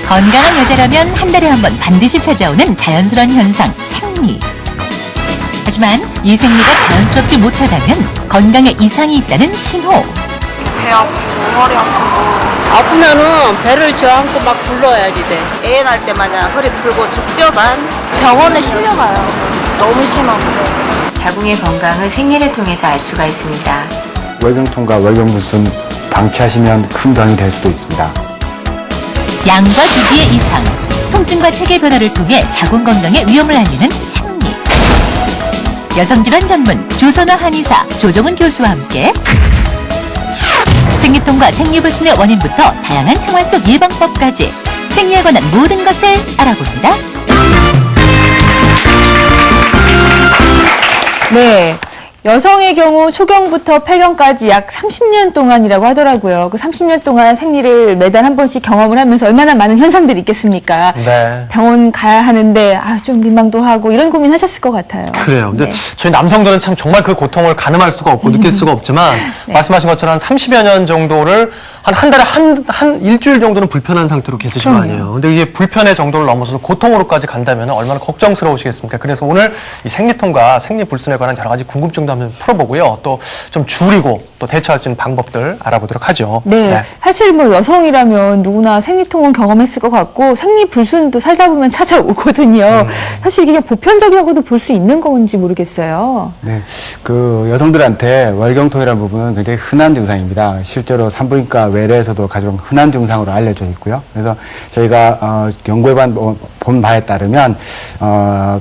건강한 여자라면 한 달에 한 번 반드시 찾아오는 자연스러운 현상, 생리. 하지만 이 생리가 자연스럽지 못하다면 건강에 이상이 있다는 신호. 배 아프고 허리 아프고 아프면은 배를 저안고 막 불러야지 돼. 애 낳을 때 마냥 허리 풀고 죽죠만 병원에 실려가요. 너무 심하고. 자궁의 건강은 생리를 통해서 알 수가 있습니다. 월경통과 월경부순 방치하시면 큰 병이 될 수도 있습니다. 양과 주기의 이상, 통증과 색의 변화를 통해 자궁 건강에 위험을 알리는 생리. 여성질환 전문 조선어 한의사 조정은 교수와 함께 생리통과 생리불순의 원인부터 다양한 생활 속 예방법까지 생리에 관한 모든 것을 알아봅니다. 네. 여성의 경우 초경부터 폐경까지 약 30년 동안이라고 하더라고요. 그 30년 동안 생리를 매달 한 번씩 경험을 하면서 얼마나 많은 현상들이 있겠습니까? 네. 병원 가야 하는데 좀 민망도 하고 이런 고민 하셨을 것 같아요. 그래요. 근데 네. 저희 남성들은 참 정말 그 고통을 가늠할 수가 없고 느낄 수가 없지만 네. 말씀하신 것처럼 한 30여 년 정도를 한 달에 한 일주일 정도는 불편한 상태로 계시신 거 아니에요. 근데 이게 불편의 정도를 넘어서서 고통으로까지 간다면 얼마나 걱정스러우시겠습니까? 그래서 오늘 이 생리통과 생리불순에 관한 여러 가지 궁금증도 한번 풀어보고요. 또 좀 줄이고 또 대처할 수 있는 방법들 알아보도록 하죠. 네. 네. 사실 뭐 여성이라면 누구나 생리통은 경험했을 것 같고 생리불순도 살다 보면 찾아오거든요. 사실 이게 그냥 보편적이라고도 볼 수 있는 건지 모르겠어요. 네, 그 여성들한테 월경통이라는 부분은 굉장히 흔한 증상입니다. 실제로 산부인과 외래에서도 가장 흔한 증상으로 알려져 있고요. 그래서 저희가 연구해 본 바에 따르면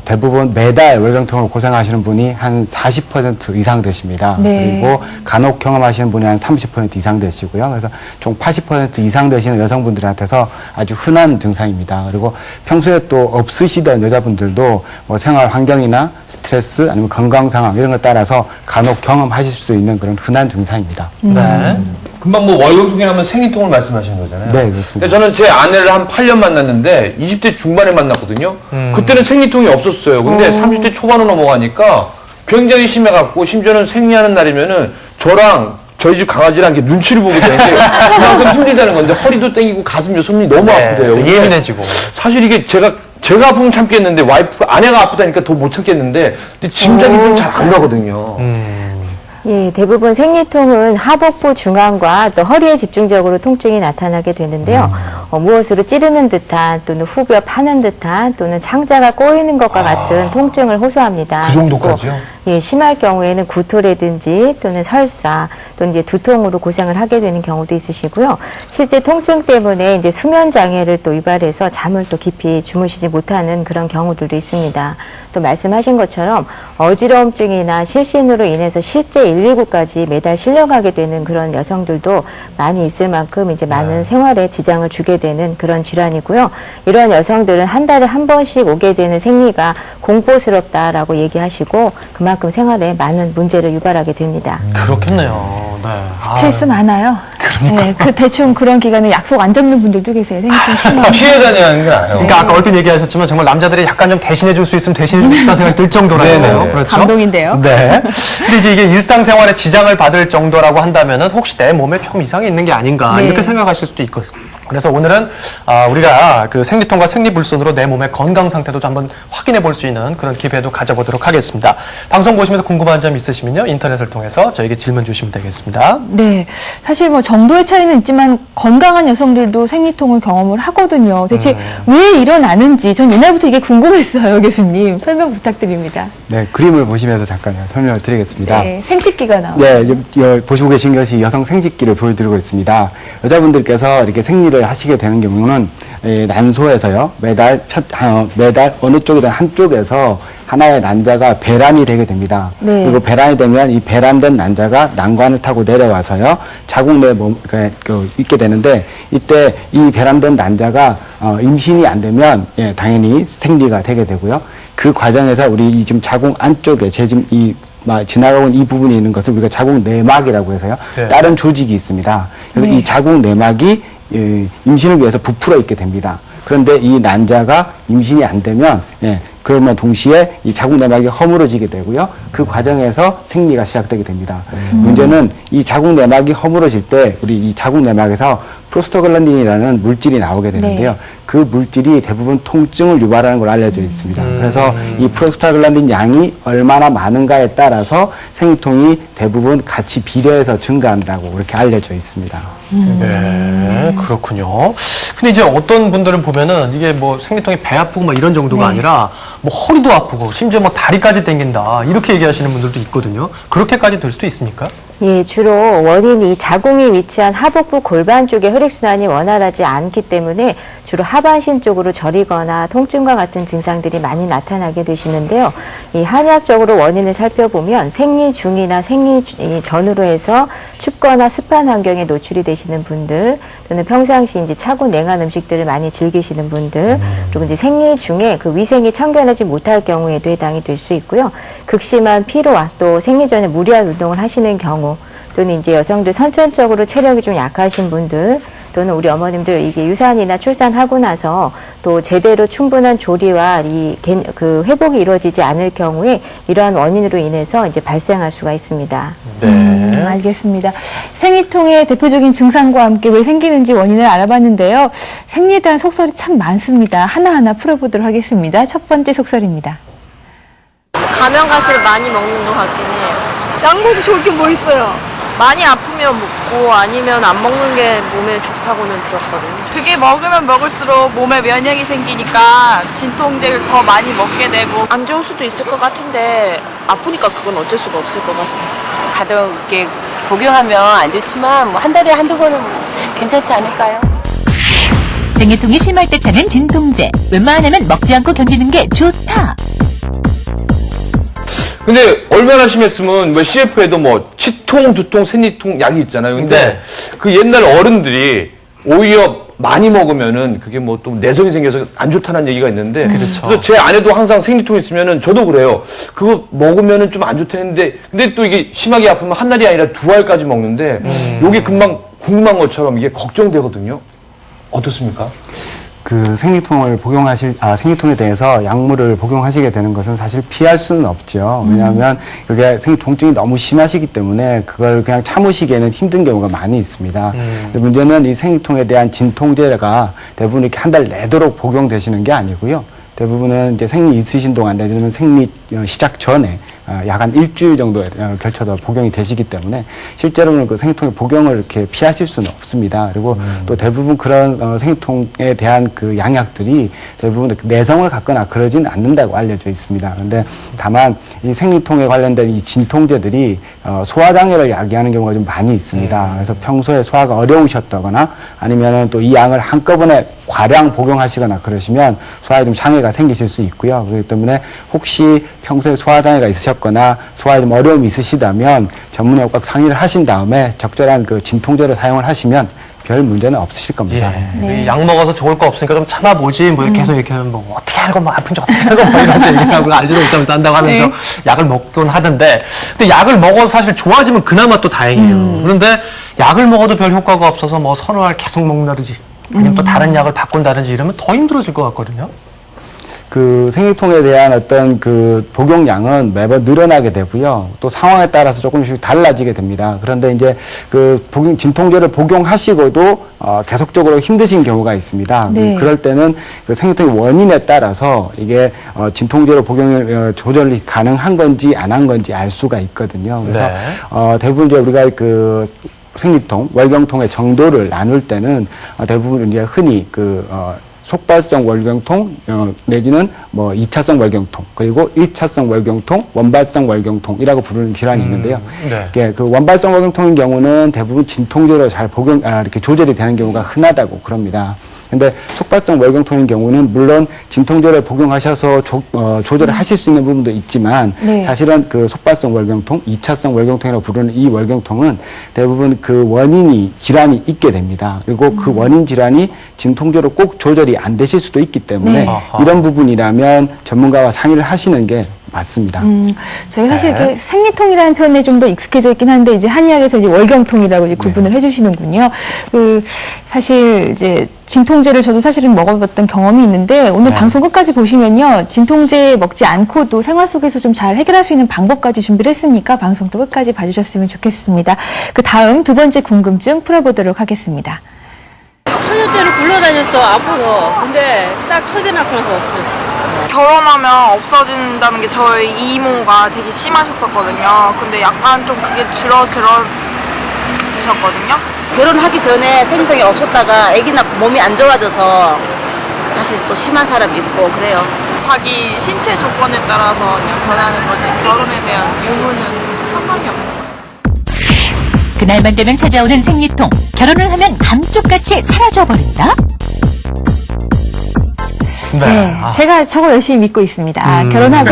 대부분 매달 월경통으로 고생하시는 분이 한 40% 이상 되십니다. 네. 그리고 간혹 경험하시는 분이 한 30% 이상 되시고요. 그래서 총 80% 이상 되시는 여성분들한테서 아주 흔한 증상입니다. 그리고 평소에 또 없으시던 여자분들도 뭐 생활 환경이나 스트레스 아니면 건강 상황 이런 것 따라서 간혹 경험하실 수 있는 그런 흔한 증상입니다. 네. 금방 뭐 월경통이라면 생리통을 말씀하시는 거잖아요. 네, 그렇습니다. 근데 저는 제 아내를 한 8년 만났는데 20대 중반에 만났거든요. 그때는 생리통이 없었어요. 근데 30대 초반으로 넘어가니까 굉장히 심해갖고 심지어는 생리하는 날이면은 저랑 저희 집 강아지랑 이렇게 눈치를 보게 되는데 그만큼 힘들다는 건데 허리도 땡기고 가슴 손이 너무 아프대요. 예민해지고. 사실 이게 제가 아프면 참겠는데 아내가 아프다니까 더 못 참겠는데 근데 짐작이 좀 잘 안 가거든요. 예, 대부분 생리통은 하복부 중앙과 또 허리에 집중적으로 통증이 나타나게 되는데요. 무엇으로 찌르는 듯한 또는 후벼 파는 듯한 또는 창자가 꼬이는 것과 같은 통증을 호소합니다. 그 정도까지요? 예, 심할 경우에는 구토라든지 또는 설사 또는 이제 두통으로 고생을 하게 되는 경우도 있으시고요. 실제 통증 때문에 이제 수면 장애를 또 유발해서 잠을 또 깊이 주무시지 못하는 그런 경우들도 있습니다. 또 말씀하신 것처럼 어지러움증이나 실신으로 인해서 실제 119까지 매달 실려가게 되는 그런 여성들도 많이 있을 만큼 이제 많은 생활에 지장을 주게 되는 그런 질환이고요. 이런 여성들은 한 달에 한 번씩 오게 되는 생리가 공포스럽다라고 얘기하시고 그만큼 생활에 많은 문제를 유발하게 됩니다. 그렇겠네요. 네. 스트레스 많아요. 네, 대충 그런 기간에 약속 안 잡는 분들도 계세요. 생리통 심하면. 피해 다니는 게 나아요. 그러니까 아까 얼핏 얘기하셨지만 정말 남자들이 약간 좀 대신해 줄 수 있으면 대신해 주고 싶다는 생각이 들 정도라요. 네네. 그렇죠? 감동인데요. 네. 근데 이제 이게 일상생활에 지장을 받을 정도라고 한다면은 혹시 내 몸에 조금 이상이 있는 게 아닌가 네. 이렇게 생각하실 수도 있거든요. 그래서 오늘은 우리가 그 생리통과 생리불순으로 내 몸의 건강 상태도 좀 한번 확인해 볼 수 있는 그런 기회도 가져보도록 하겠습니다. 방송 보시면서 궁금한 점 있으시면요. 인터넷을 통해서 저에게 질문 주시면 되겠습니다. 네. 사실 뭐 정도의 차이는 있지만 건강한 여성들도 생리통을 경험을 하거든요. 대체 왜 일어나는지 전 옛날부터 이게 궁금했어요, 교수님. 설명 부탁드립니다. 네, 그림을 보시면서 잠깐 설명을 드리겠습니다. 네, 생식기가 나와요. 네, 보시고 계신 것이 여성 생식기를 보여드리고 있습니다. 여자분들께서 이렇게 생리를 하시게 되는 경우는 난소에서요, 매달 어느 쪽이든 한쪽에서 하나의 난자가 배란이 되게 됩니다. 네. 그리고 배란이 되면 이 배란된 난자가 난관을 타고 내려와서요, 자궁 내에 있게 되는데, 이때 이 배란된 난자가 임신이 안 되면 당연히 생리가 되게 되고요. 그 과정에서 우리 지금 자궁 안쪽에 지금 이 지나가고 있는 이 부분이 있는 것을 우리가 자궁 내막이라고 해서요. 네. 다른 조직이 있습니다. 그래서 이 자궁 내막이 임신을 위해서 부풀어 있게 됩니다. 그런데 이 난자가 임신이 안 되면 그러면 동시에 이 자궁 내막이 허물어지게 되고요. 그 과정에서 생리가 시작되게 됩니다. 문제는 이 자궁 내막이 허물어질 때 우리 이 자궁 내막에서 프로스타글란딘이라는 물질이 나오게 되는데요. 네. 그 물질이 대부분 통증을 유발하는 걸로 알려져 있습니다. 그래서 이 프로스타글란딘 양이 얼마나 많은가에 따라서 생리통이 대부분 같이 비례해서 증가한다고 그렇게 알려져 있습니다. 네, 그렇군요. 근데 이제 어떤 분들은 보면은 이게 뭐 생리통이 배 아프고 막 이런 정도가 아니라 뭐 허리도 아프고 심지어 뭐 다리까지 땡긴다 이렇게 얘기하시는 분들도 있거든요. 그렇게까지 될 수도 있습니까? 예, 주로 원인이 자궁이 위치한 하복부 골반 쪽에 혈액순환이 원활하지 않기 때문에 주로 하반신 쪽으로 저리거나 통증과 같은 증상들이 많이 나타나게 되시는데요. 이 한의학적으로 원인을 살펴보면 생리 중이나 생리 전후로 해서 춥거나 습한 환경에 노출이 되시는 분들, 또는 평상시 이제 차고 냉한 음식들을 많이 즐기시는 분들, 그리고 이제 생리 중에 그 위생이 청결하지 못할 경우에도 해당이 될 수 있고요. 극심한 피로와 또 생리 전에 무리한 운동을 하시는 경우, 또는 이제 여성들 선천적으로 체력이 좀 약하신 분들, 또는 우리 어머님들 이게 유산이나 출산하고 나서 또 제대로 충분한 조리와 그 회복이 이루어지지 않을 경우에 이러한 원인으로 인해서 이제 발생할 수가 있습니다. 네. 알겠습니다. 생리통의 대표적인 증상과 함께 왜 생기는지 원인을 알아봤는데요. 생리에 대한 속설이 참 많습니다. 하나하나 풀어보도록 하겠습니다. 첫 번째 속설입니다. 가면가스를 많이 먹는 것 같긴 해요. 양보도 좋을 게 뭐 있어요? 많이 아프면 먹고 아니면 안 먹는 게 몸에 좋다고는 들었거든요. 그게 먹으면 먹을수록 몸에 면역이 생기니까 진통제를 더 많이 먹게 되고 안 좋을 수도 있을 것 같은데 아프니까 그건 어쩔 수가 없을 것 같아요. 가끔 이렇게 복용하면 안 좋지만 뭐 한 달에 한두 번은 괜찮지 않을까요? 생리통이 심할 때 찾는 진통제. 웬만하면 먹지 않고 견디는 게 좋다. 근데 얼마나 심했으면 왜 CF에도 뭐 치통, 두통, 생리통 약이 있잖아요. 근데 네. 그 옛날 어른들이 오히려 많이 먹으면은 그게 뭐 또 내성이 생겨서 안 좋다는 얘기가 있는데 그렇죠. 그래서 제 아내도 항상 생리통 있으면은 저도 그래요. 그거 먹으면은 좀 안 좋다는데 근데 또 이게 심하게 아프면 한 날이 아니라 두 알까지 먹는데 요게 금방 궁금한 것처럼 이게 걱정되거든요. 어떻습니까? 그 생리통을 생리통에 대해서 약물을 복용하시게 되는 것은 사실 피할 수는 없죠. 왜냐하면 그게 통증이 너무 심하시기 때문에 그걸 그냥 참으시기에는 힘든 경우가 많이 있습니다. 근데 문제는 이 생리통에 대한 진통제가 대부분 이렇게 한 달 내도록 복용되시는 게 아니고요. 대부분은 이제 생리 있으신 동안, 예를 들면 생리 시작 전에 약 한 일주일 정도에 걸쳐서 복용이 되시기 때문에 실제로는 그 생리통의 복용을 이렇게 피하실 수는 없습니다. 그리고 또 대부분 그런 생리통에 대한 그 양약들이 대부분 내성을 갖거나 그러지는 않는다고 알려져 있습니다. 그런데 다만 이 생리통에 관련된 이 진통제들이 소화장애를 야기하는 경우가 좀 많이 있습니다. 그래서 평소에 소화가 어려우셨다거나 아니면은 또 이 양을 한꺼번에 과량 복용하시거나 그러시면 소화에 좀 장애가 생기실 수 있고요. 그렇기 때문에 혹시 평소에 소화장애가 있으셨거나 소화에 좀 어려움이 있으시다면 전문의과 상의를 하신 다음에 적절한 그 진통제를 사용을 하시면 별 문제는 없으실 겁니다. 예. 약 먹어서 좋을 거 없으니까 좀 참아보지 뭐 이렇게 계속 이렇게 하면 뭐 어떻게 하는 뭐 아픈지 어떻게 하는 거 뭐 이러면서 얘기하고 알지도 못하면서 한다고 하면서 약을 먹곤 하던데 근데 약을 먹어서 사실 좋아지면 그나마 또 다행이에요. 그런데 약을 먹어도 별 효과가 없어서 뭐 선호알 계속 먹는다든지 아니면 또 다른 약을 바꾼다든지 이러면 더 힘들어질 것 같거든요. 그 생리통에 대한 어떤 그 복용량은 매번 늘어나게 되고요. 또 상황에 따라서 조금씩 달라지게 됩니다. 그런데 이제 그 진통제를 복용하시고도 계속적으로 힘드신 경우가 있습니다. 네. 그럴 때는 그 생리통의 원인에 따라서 이게 진통제로 복용을 조절이 가능한 건지 안 한 건지 알 수가 있거든요. 그래서 대부분 이제 우리가 그 생리통, 월경통의 정도를 나눌 때는 대부분 이제 흔히 속발성 월경통 내지는 뭐 2차성 월경통 그리고 1차성 월경통, 원발성 월경통이라고 부르는 질환이 있는데요. 네. 그 원발성 월경통인 경우는 대부분 진통제로 잘 이렇게 조절이 되는 경우가 흔하다고 그럽니다. 근데 속발성 월경통인 경우는 물론 진통제를 복용하셔서 조절을 하실 수 있는 부분도 있지만 사실은 그 속발성 월경통, 2차성 월경통이라고 부르는 이 월경통은 대부분 그 원인이 질환이 있게 됩니다. 그리고 그 원인 질환이 진통제로 꼭 조절이 안 되실 수도 있기 때문에 이런 부분이라면 전문가와 상의를 하시는 게 맞습니다. 저희 사실 네. 이렇게 생리통이라는 표현에 좀 더 익숙해져 있긴 한데 이제 한의학에서 이제 월경통이라고 이제 구분을 해주시는군요. 사실 이제 진통제를 저도 사실은 먹어봤던 경험이 있는데 오늘 방송 끝까지 보시면요, 진통제 먹지 않고도 생활 속에서 좀 잘 해결할 수 있는 방법까지 준비를 했으니까 방송도 끝까지 봐주셨으면 좋겠습니다. 그 다음 두 번째 궁금증 풀어보도록 하겠습니다. 천연대로 굴러다녔어, 아파서. 근데 딱 초대나 그래서 없어. 결혼하면 없어진다는 게 저희 이모가 되게 심하셨었거든요. 근데 약간 좀 그게 줄어지셨거든요. 결혼하기 전에 생리통이 없었다가 아기 낳고 몸이 안 좋아져서 다시 또 심한 사람이 있고 그래요. 자기 신체 조건에 따라서 그냥 변하는 거지 결혼에 대한 의무는 상관이 없어요. 그날만 되면 찾아오는 생리통. 결혼을 하면 감쪽같이 사라져버린다? 네, 제가 저거 열심히 믿고 있습니다. 결혼하고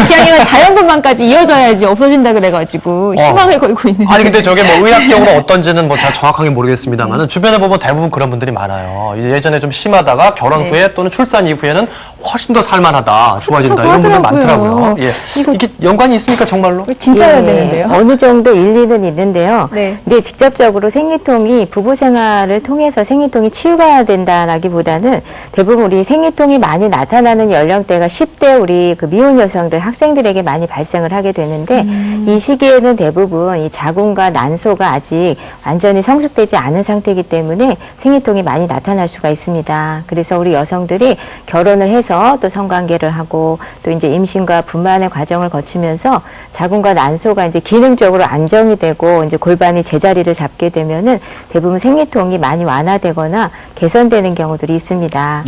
기왕이면 자연분만까지 이어져야지 없어진다 그래가지고 희망을 걸고 있는데. 아니 근데 저게 뭐 의학적으로 어떤지는 뭐 잘 정확하게 모르겠습니다만은 주변에 보면 대부분 그런 분들이 많아요. 이제 예전에 좀 심하다가 결혼 후에 또는 출산 이후에는 훨씬 더 살만하다, 좋아진다 이런 분들 많더라고요. 예. 이게 연관이 있습니까 정말로? 진짜여야 예, 되는데요. 어느 정도 일리는 있는데요. 네. 근데 직접적으로 생리통이 부부 생활을 통해서 생리통이 치유가 된다라기보다는 대부분 우리 생리통이 많이 나타나는 연령대가 10대 우리 그 미혼 여성들, 학생들에게 많이 발생을 하게 되는데 이 시기에는 대부분 이 자궁과 난소가 아직 완전히 성숙되지 않은 상태이기 때문에 생리통이 많이 나타날 수가 있습니다. 그래서 우리 여성들이 결혼을 해서 또 성관계를 하고 또 이제 임신과 분만의 과정을 거치면서 자궁과 난소가 이제 기능적으로 안정이 되고 이제 골반이 제자리를 잡게 되면은 대부분 생리통이 많이 완화되거나 개선되는 경우들이 있습니다.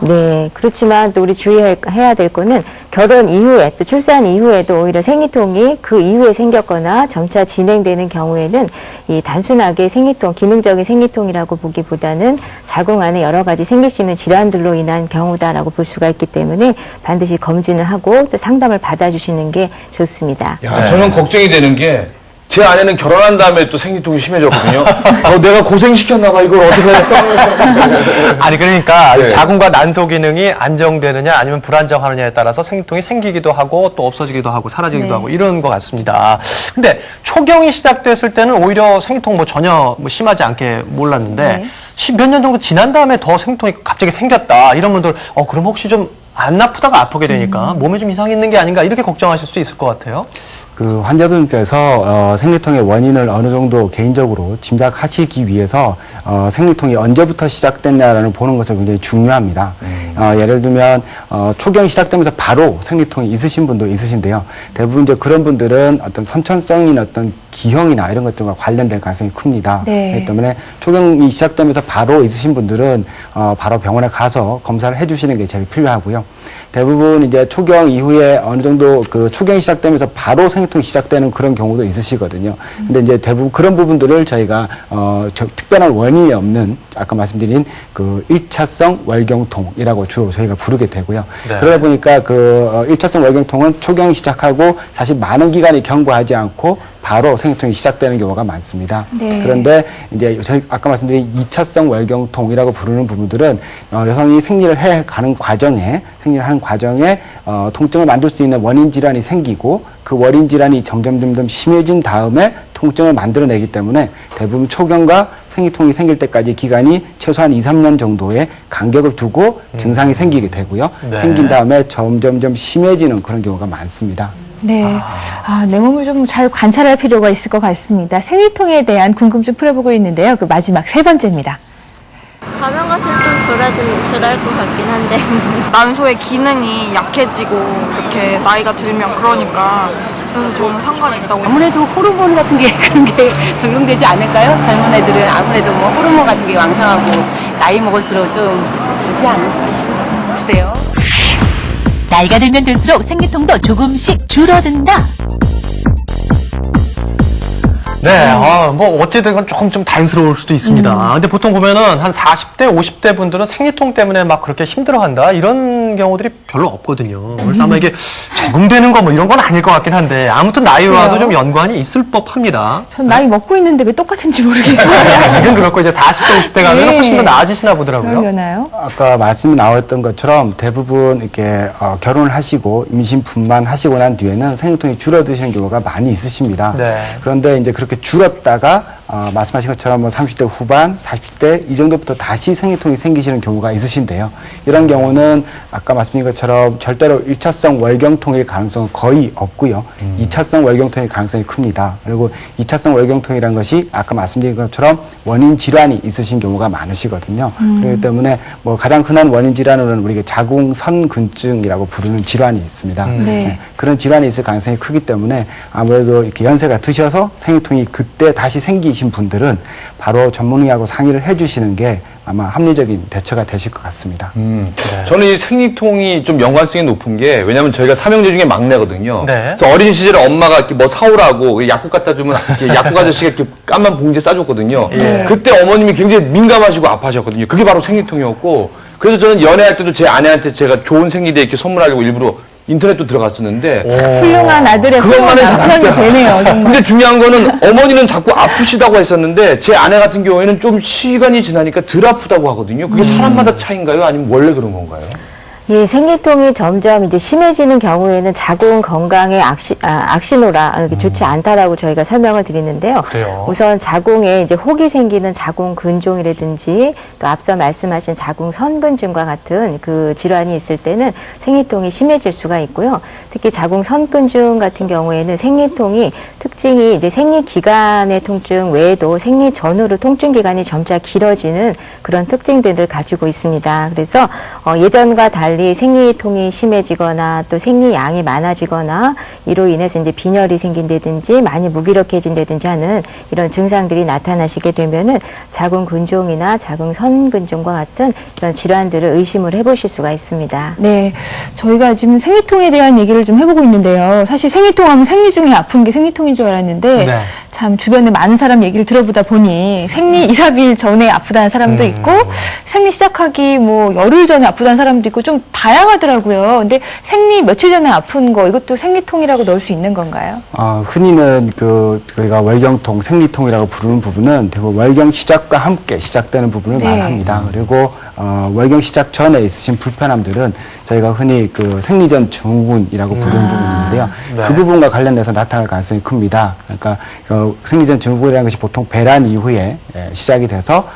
네, 그렇지만 또 우리 주의해야 될 거는 결혼 이후에 또 출산 이후에도 오히려 생리통이 그 이후에 생겼거나 점차 진행되는 경우에는 이 단순하게 생리통, 기능적인 생리통이라고 보기보다는 자궁 안에 여러 가지 생길 수 있는 질환들로 인한 경우다라고 볼 수가 있기 때문에 반드시 검진을 하고 또 상담을 받아주시는 게 좋습니다. 저는 걱정이 되는 게 제 아내는 결혼한 다음에 또 생리통이 심해졌거든요. 내가 고생시켰나 봐. 이걸 어떻게 해야 아니 그러니까 네. 자궁과 난소 기능이 안정되느냐 아니면 불안정하느냐에 따라서 생리통이 생기기도 하고 또 없어지기도 하고 사라지기도 하고 이런 것 같습니다. 근데 초경이 시작됐을 때는 오히려 생리통 뭐 전혀 뭐 심하지 않게 몰랐는데 몇 년 정도 지난 다음에 더 생리통이 갑자기 생겼다 이런 분들 그럼 혹시 좀 안 아프다가 아프게 되니까 몸에 좀 이상이 있는 게 아닌가 이렇게 걱정하실 수도 있을 것 같아요. 그 환자분께서 생리통의 원인을 어느 정도 개인적으로 짐작하시기 위해서 생리통이 언제부터 시작됐냐라는 보는 것은 굉장히 중요합니다. 예를 들면 초경이 시작되면서 바로 생리통이 있으신 분도 있으신데요. 대부분 이제 그런 분들은 어떤 선천성인 어떤 기형이나 이런 것들과 관련될 가능성이 큽니다. 그렇기 때문에 초경이 시작되면서 바로 있으신 분들은 바로 병원에 가서 검사를 해주시는 게 제일 필요하고요. 대부분 이제 초경 이후에 어느 정도 그 초경이 시작되면서 바로 생리통이 시작되는 그런 경우도 있으시거든요. 근데 이제 대부분 그런 부분들을 저희가 특별한 원인이 없는 아까 말씀드린 그 1차성 월경통이라고 주로 저희가 부르게 되고요. 네. 그러다 보니까 그 1차성 월경통은 초경이 시작하고 사실 많은 기간이 경과하지 않고 바로 생리통이 시작되는 경우가 많습니다. 그런데 이제 저희 아까 말씀드린 2차성 월경통이라고 부르는 부분들은 여성이 생리를 해가는 과정에 통증을 만들 수 있는 원인 질환이 생기고 그 원인 질환이 점점 심해진 다음에 통증을 만들어내기 때문에 대부분 초경과 생리통이 생길 때까지 기간이 최소한 2, 3년 정도의 간격을 두고 증상이 생기게 되고요. 생긴 다음에 점점 심해지는 그런 경우가 많습니다. 네. 내 몸을 좀 잘 관찰할 필요가 있을 것 같습니다. 생리통에 대한 궁금증 풀어보고 있는데요. 그 마지막 세 번째입니다. 가면 좀 덜할 것 같긴 한데. 난소의 기능이 약해지고 이렇게 나이가 들면 그러니까 그래서 저는 상관이 있다고. 아무래도 호르몬 같은 게 그런 게 적용되지 않을까요? 젊은 애들은 아무래도 뭐 호르몬 같은 게 왕성하고 나이 먹을수록 좀 그러지 않을까 싶으세요? 나이가 들면 들수록 생리통도 조금씩 줄어든다. 네, 뭐 어쨌든 건 조금 좀 다행스러울 수도 있습니다. 근데 보통 보면은 한 40대, 50대 분들은 생리통 때문에 막 그렇게 힘들어한다 이런 경우들이 별로 없거든요. 그래서 아마 이게 적응되는 거 뭐 이런 건 아닐 것 같긴 한데 아무튼 나이와도 좀 연관이 있을 법합니다. 전 나이 먹고 있는데 왜 똑같은지 모르겠어요. 지금 그렇고 이제 40대, 50대 가면 네. 훨씬 더 나아지시나 보더라고요. 그러려나요? 아까 말씀이 나왔던 것처럼 대부분 이렇게 결혼을 하시고 임신분만 하시고 난 뒤에는 생리통이 줄어드시는 경우가 많이 있으십니다. 네. 그런데 이제 그렇게 줄었다가 말씀하신 것처럼 뭐 30대 후반, 40대 이 정도부터 다시 생리통이 생기시는 경우가 있으신데요. 이런 경우는 아까 말씀드린 것처럼 절대로 1차성 월경통일 가능성은 거의 없고요. 2차성 월경통일 가능성이 큽니다. 그리고 2차성 월경통이라는 것이 아까 말씀드린 것처럼 원인 질환이 있으신 경우가 많으시거든요. 그렇기 때문에 뭐 가장 흔한 원인 질환으로는 우리가 자궁선근증이라고 부르는 질환이 있습니다. 네. 그런 질환이 있을 가능성이 크기 때문에 아무래도 이렇게 연세가 드셔서 생리통이 그때 다시 생기신 분들은 바로 전문의하고 상의를 해주시는 게 아마 합리적인 대처가 되실 것 같습니다. 저는 이 생리통이 좀 연관성이 높은 게 왜냐하면 저희가 삼형제 중에 막내거든요. 네. 그래서 어린 시절에 엄마가 이렇게 뭐 사오라고 약국 갖다 주면 이렇게 약국 아저씨가 이렇게 까만 봉지에 싸줬거든요. 예. 그때 어머님이 굉장히 민감하시고 아파하셨거든요. 그게 바로 생리통이었고 그래서 저는 연애할 때도 제 아내한테 제가 좋은 생리대 이렇게 선물하려고 일부러 인터넷도 들어갔었는데 훌륭한 아들의 그것만은 잘 남편이 안 되네요. 정말. 근데 중요한 거는 어머니는 자꾸 아프시다고 했었는데 제 아내 같은 경우에는 좀 시간이 지나니까 덜 아프다고 하거든요. 그게 사람마다 차이인가요? 아니면 원래 그런 건가요? 예, 생리통이 점점 이제 심해지는 경우에는 자궁 건강에 악신호라 좋지 않다라고 저희가 설명을 드리는데요. 그래요? 우선 자궁에 이제 혹이 생기는 자궁 근종이라든지 또 앞서 말씀하신 자궁 선근증과 같은 그 질환이 있을 때는 생리통이 심해질 수가 있고요. 특히 자궁 선근증 같은 경우에는 생리통이 특징이 이제 생리 기간의 통증 외에도 생리 전후로 통증 기간이 점차 길어지는 그런 특징들을 가지고 있습니다. 그래서 예전과 달리 생리통이 심해지거나 또 생리량이 많아지거나 이로 인해서 이제 빈혈이 생긴다든지 많이 무기력해진다든지 하는 이런 증상들이 나타나시게 되면은 자궁 근종이나 자궁 선근종과 같은 이런 질환들을 의심을 해보실 수가 있습니다. 네, 저희가 지금 생리통에 대한 얘기를 좀 해보고 있는데요. 사실 생리통 하면 생리 중에 아픈 게 생리통인 줄 알았는데 네. 참 주변에 많은 사람 얘기를 들어보다 보니 생리 2, 3일 전에 아프다는 사람도 있고 생리 시작하기 뭐 열흘 전에 아프다는 사람도 있고 좀 다양하더라고요. 근데 생리 며칠 전에 아픈 거 이것도 생리통이라고 넣을 수 있는 건가요? 흔히는 저희가 월경통, 생리통이라고 부르는 부분은 대부분 월경 시작과 함께 시작되는 부분을 네. 말합니다. 그리고 월경 시작 전에 있으신 불편함들은 저희가 흔히 생리전 증후군이라고 부르는 부분인데요. 네. 그 부분과 관련돼서 나타날 가능성이 큽니다. 그러니까 생리전 증후군이라는 것이 보통 배란 이후에 시작이 돼서